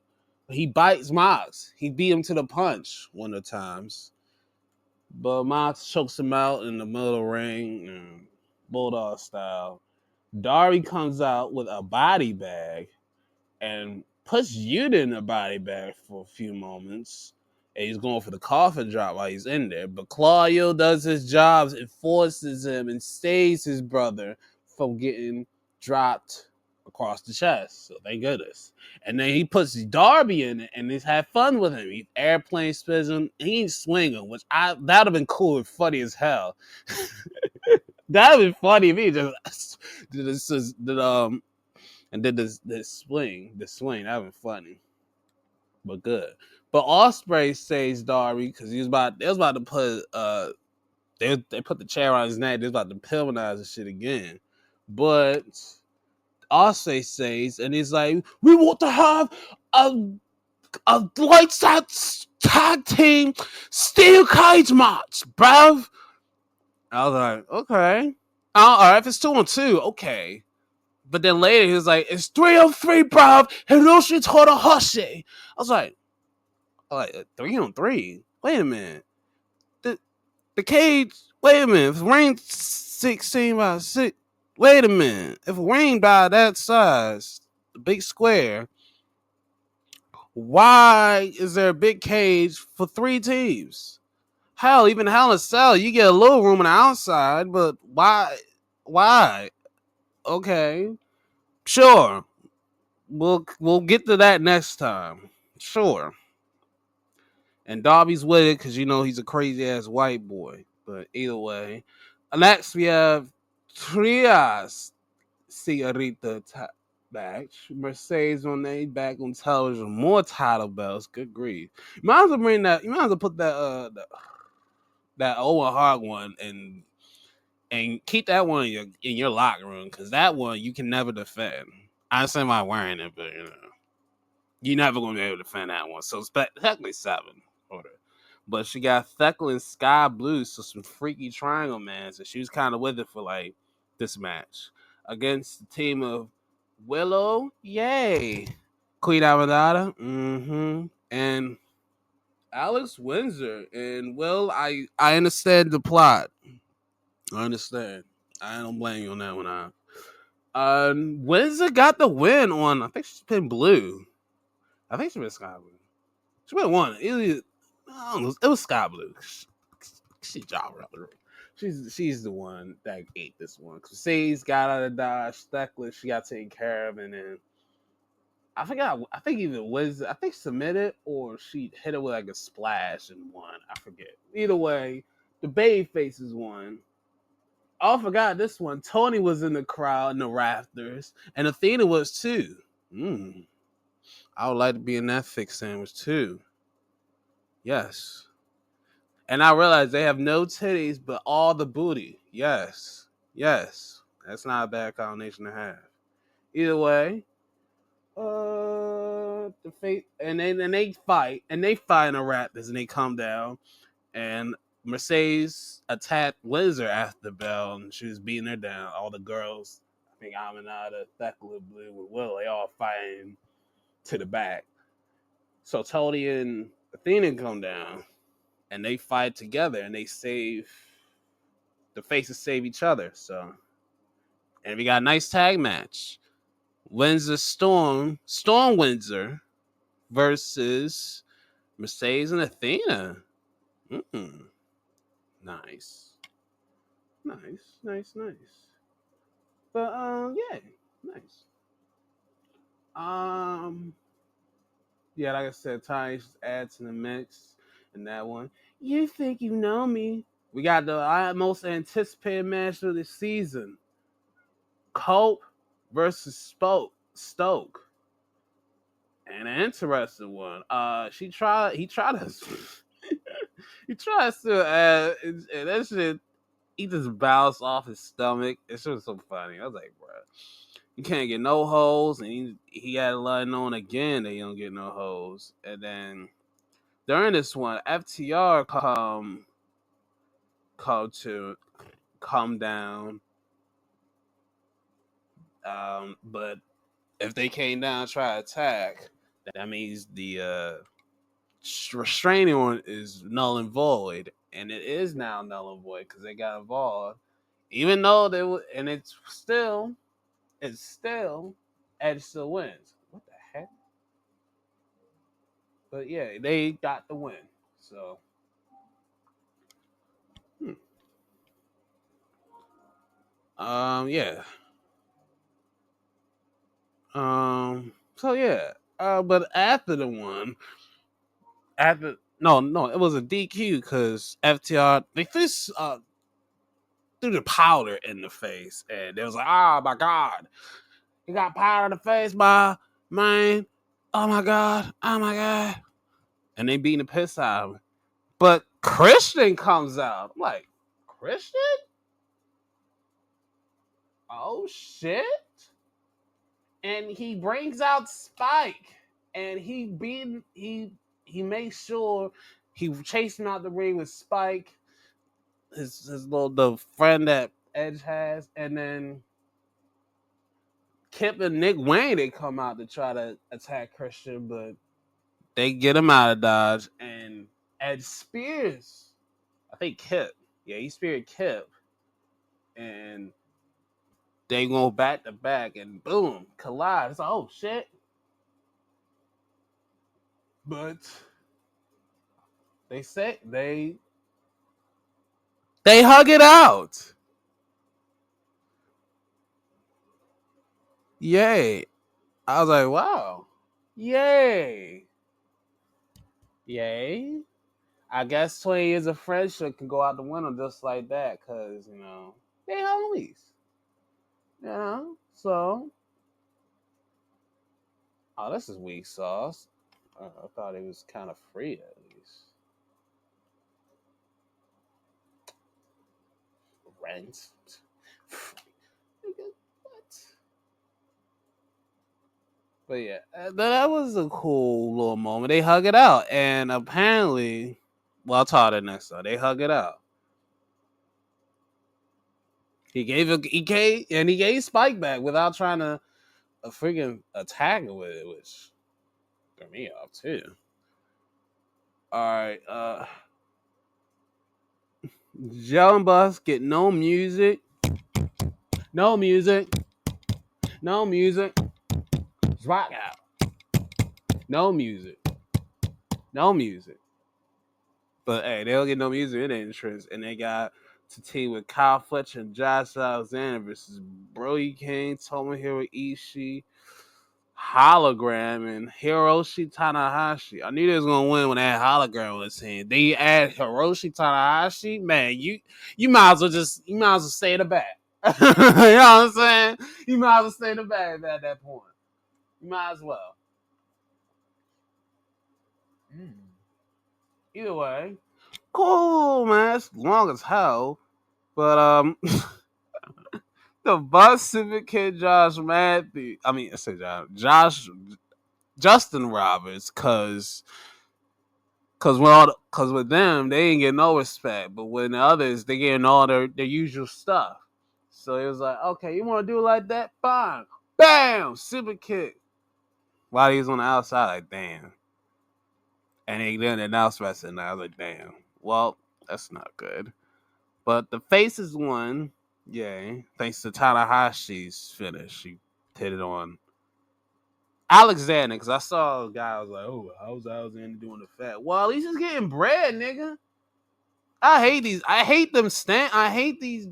He bites Mox. He beat him to the punch one of the times. But Mox chokes him out in the middle of the ring, Bulldog style. Darby comes out with a body bag and puts Yuta in the body bag for a few moments. And he's going for the coffin drop while he's in there. But Claudio does his jobs and forces him and saves his brother from getting dropped across the chest. So thank goodness. And then he puts Darby in it and he's had fun with him. He airplane spins him. He ain't swinging, which that'd have been cool and funny as hell. That'd have been funny if he just did this swing. The swing, that'd been funny. But good. But Ospreay saves Darby because they was about to put they put the chair on his neck. They was about to pilmanize the shit again. But Ospreay says, and he's like, we want to have a lights out tag team steel cage match, bruv. I was like, okay. All right, if it's 2-on-2, okay. But then later he was like, it's 3-on-3, bruv. Hiroshi Tanahashi. I was like 3-on-3? Wait a minute. The cage, wait a minute. If it rained 16 by 6, wait a minute. If it rained by that size, the big square, why is there a big cage for 3 teams? Hell, even Hell in a Cell, you get a little room on the outside, but why? Why? Okay. Sure. We'll get to that next time. Sure. And Darby's with it because he's a crazy ass white boy. But either way, next we have Trias Señorita match. Mercedes on their back on television. More title belts. Good grief. You might as well bring that. You might as well put that Owen Hart one and keep that one in your locker room because that one you can never defend. I understand why wearing it, but you're never gonna be able to defend that one. So it's technically 7 order. But she got Thekla and Sky Blue, so some freaky triangle man. So she was kind of with it for like this match against the team of Willow, yay, Queen Amadada, and Alex Windsor. And I understand the plot. I understand. I don't blame you on that one. Windsor got the win on. I think she's been blue. I think she been sky blue. She been one. I don't know. It was sky blue. She job rather. She's the one that ate this one. Mercedes got out of dodge. Thekla, she got taken care of, and then I forgot. I think either was submitted or she hit it with like a splash and won. I forget. Either way, the baby faces won. Oh, I forgot this one. Tony was in the crowd in the rafters, and Athena was too. I would like to be in that thick sandwich too. Yes. And I realized they have no titties, but all the booty. Yes. Yes. That's not a bad combination to have. Either way, the fate and they fight in the Raptors and they come down and Mercedes attacked Windsor after the bell and she was beating her down. All the girls, I think Aminata, Thekla, Blue, with Will, they all fighting to the back. So Tony and Athena come down and they fight together and they save the faces save each other. So and we got a nice tag match. Windsor Storm Windsor versus Mercedes and Athena. Nice. Nice. But yeah, nice. Yeah, like I said, Ty just add to the mix in that one. You think you know me? We got the most anticipated match of the season. Cope versus Stoke. And an interesting one. He tries to he tries to and that shit he just bounced off his stomach. It's just so funny. I was like, bro, you can't get no holes, and he had a lot known again that you don't get no holes. And then during this one, FTR come down. But if they came down and try to attack, that means the restraining order is null and void, and it is now null and void because they got involved. Even though they were, and it's still Edge still wins. What the heck? But yeah, they got the win. So, yeah. So yeah. But after the one, no, it was a DQ because FTR they first threw the powder in the face, and it was like, oh my god, he got powder in the face, my man. Oh my god, and they beating the piss out of him. But Christian comes out. I'm like, Christian? Oh shit! And he brings out Spike, and he makes sure he chased him out the ring with Spike, his little the friend that Edge has, and then Kip and Nick Wayne they come out to try to attack Christian, but they get him out of dodge, and Edge spears. I think Kip. Yeah, he speared Kip, and they go back to back, and boom, collide. It's like, oh shit! But they say they hug it out. Yay! I was like, wow, yay, yay. I guess 20 years of friendship can go out the window just like that, because, they homies. So. Oh, this is weak sauce. I thought it was kind of free at least. Rent. What? But yeah, that was a cool little moment. They hug it out, and apparently, well, I'll talk it next time. They hug it out. He gave Spike back without trying to a freaking attack with it, which threw me off too. All right, Young Bucks get no music, no music, no music. Rock out, no music, no music. But hey, they don't get no music in their entrance, and they got to team with Kyle Fletcher and Josh Alexander versus Brody King, Tomohiro Ishii, Hologram, and Hiroshi Tanahashi. I knew they was gonna win when that hologram was in. They add Hiroshi Tanahashi, man. You might as well stay in the back. You know what I'm saying? You might as well stay in the back at that point. You might as well. Either way, cool, man. It's long as hell. But the Bus Civic Kid Josh Matthews. I say Josh Justin Roberts, cause with them they ain't get no respect, but with the others they getting all their usual stuff. So it was like, okay, you want to do it like that? Fine. Bam, super kick. While he was on the outside, like damn. And he didn't announce wrestling. I was like, damn. Well, that's not good. But the Faces won. Yay. Thanks to Tanahashi's finish. He hit it on Alexander, because I saw a guy, I was like, oh, how's Alexander doing the fat? Well, at least he's getting bread, nigga. I hate these. I hate them I hate these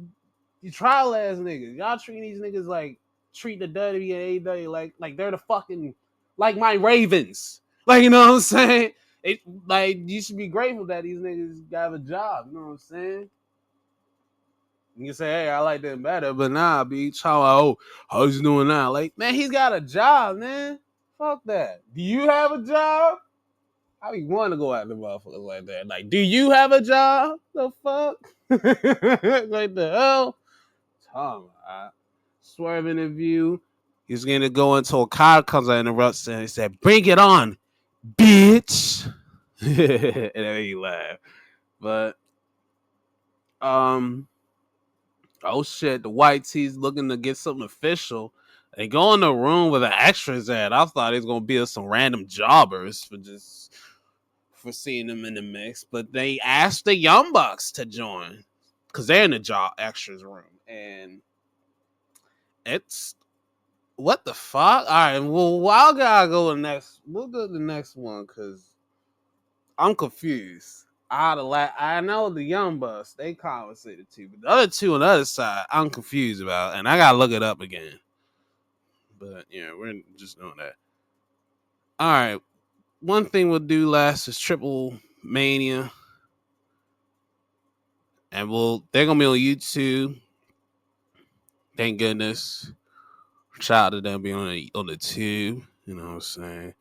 trial ass niggas. Y'all treating these niggas like treat the WWE and AEW like they're the fucking like my Ravens. Like, you know what I'm saying? Like, you should be grateful that these niggas got a job. You know what I'm saying? You can say, hey, I like them better, but nah, be trying like, oh, how's he doing now? Like, man, he's got a job, man. Fuck that. Do you have a job? I be wanting to go at the motherfuckers like that. Like, do you have a job? The fuck? Like the hell? Tom, Swerve interview. He's going to go until Kyle comes out and interrupts and he said, bring it on, bitch. And then he laughed. But, oh shit, the white tees looking to get something official. They go in the room with the extras at. I thought it was going to be some random jobbers for seeing them in the mix. But they asked the Young Bucks to join because they're in the job extras room. And it's what the fuck? All right, well, I'll gotta go to the next. We'll go to the next one because I'm confused. I know the Young Bucks, they conversated too, but the other two on the other side, I'm confused about, and I gotta look it up again. But yeah, we're just doing that. All right, one thing we'll do last is Triple Mania, and they're gonna be on YouTube. Thank goodness. Shout out to them being on the tube. You know what I'm saying?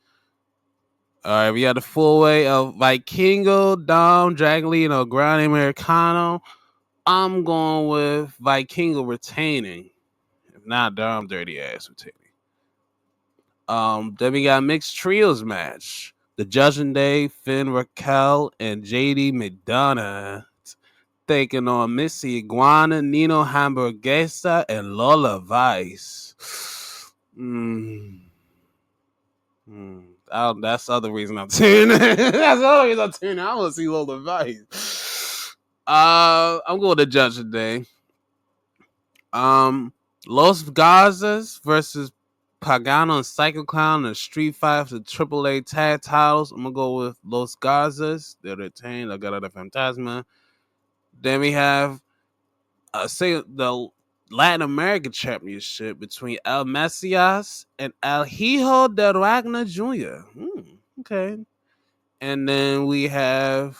All right, we got the full way of Vikingo, Dom, Dragon Lee, and Grande Americano. I'm going with Vikingo retaining. If not, Dom dirty ass retaining. Then we got mixed trios match. The Judging Day, Finn Raquel, and JD McDonough taking on Missy Iguana, Nino Hamburguesa, and Lola Vice. That's the other reason I'm tuning in. That's the other reason I'm tuning in. I want to see Lola Vice. I'm going to judge today. Los Garzas versus Pagano and Psycho Clown in a street fight for the AAA tag titles. I'm gonna go with Los Garzas. They're retained. I got the Fantasma. Then we have the Latin American Championship between El Mesias and El Hijo de Ragnar Jr. Okay. And then we have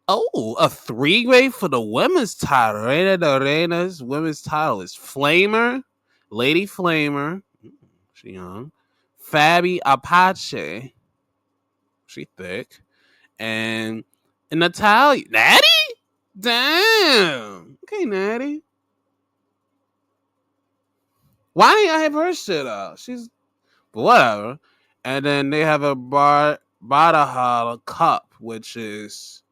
Oh, a three-way for the women's title. Reina de Reinas women's title is Flamer, Lady Flamer, she young, Fabi Apache, she thick, and Natalia. Natty? Damn. Okay, Natty. Why didn't I have her shit out? She's but whatever. And then they have a Badahala cup, which is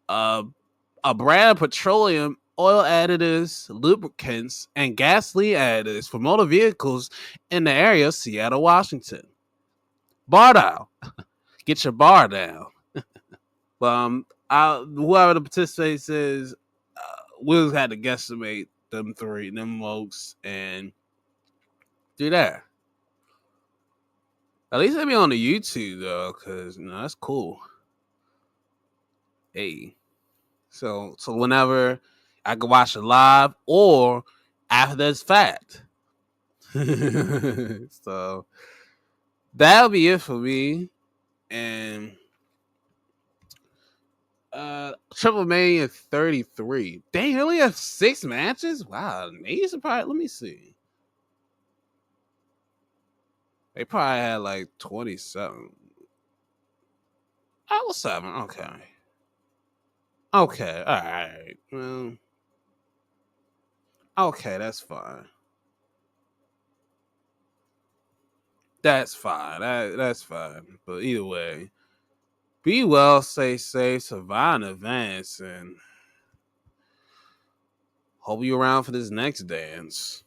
a brand of petroleum oil additives, lubricants, and gasoline additives for motor vehicles in the area of Seattle, Washington. Bar down. Get your bar down. Whoever the participant says, we just had to guesstimate them three, them folks, and do that. At least let me on the YouTube though, because that's cool. Hey, so whenever I can watch it live or after this fact. So that'll be it for me. And Triple Mania 33. Dang, they only have 6 matches? Wow, maybe surprised. Let me see. They probably had like 27. Oh, 7. Okay. Okay. All right. Well, okay, that's fine. That's fine. That's fine. But either way, be well, stay safe, survive in advance, and hope you around for this next dance.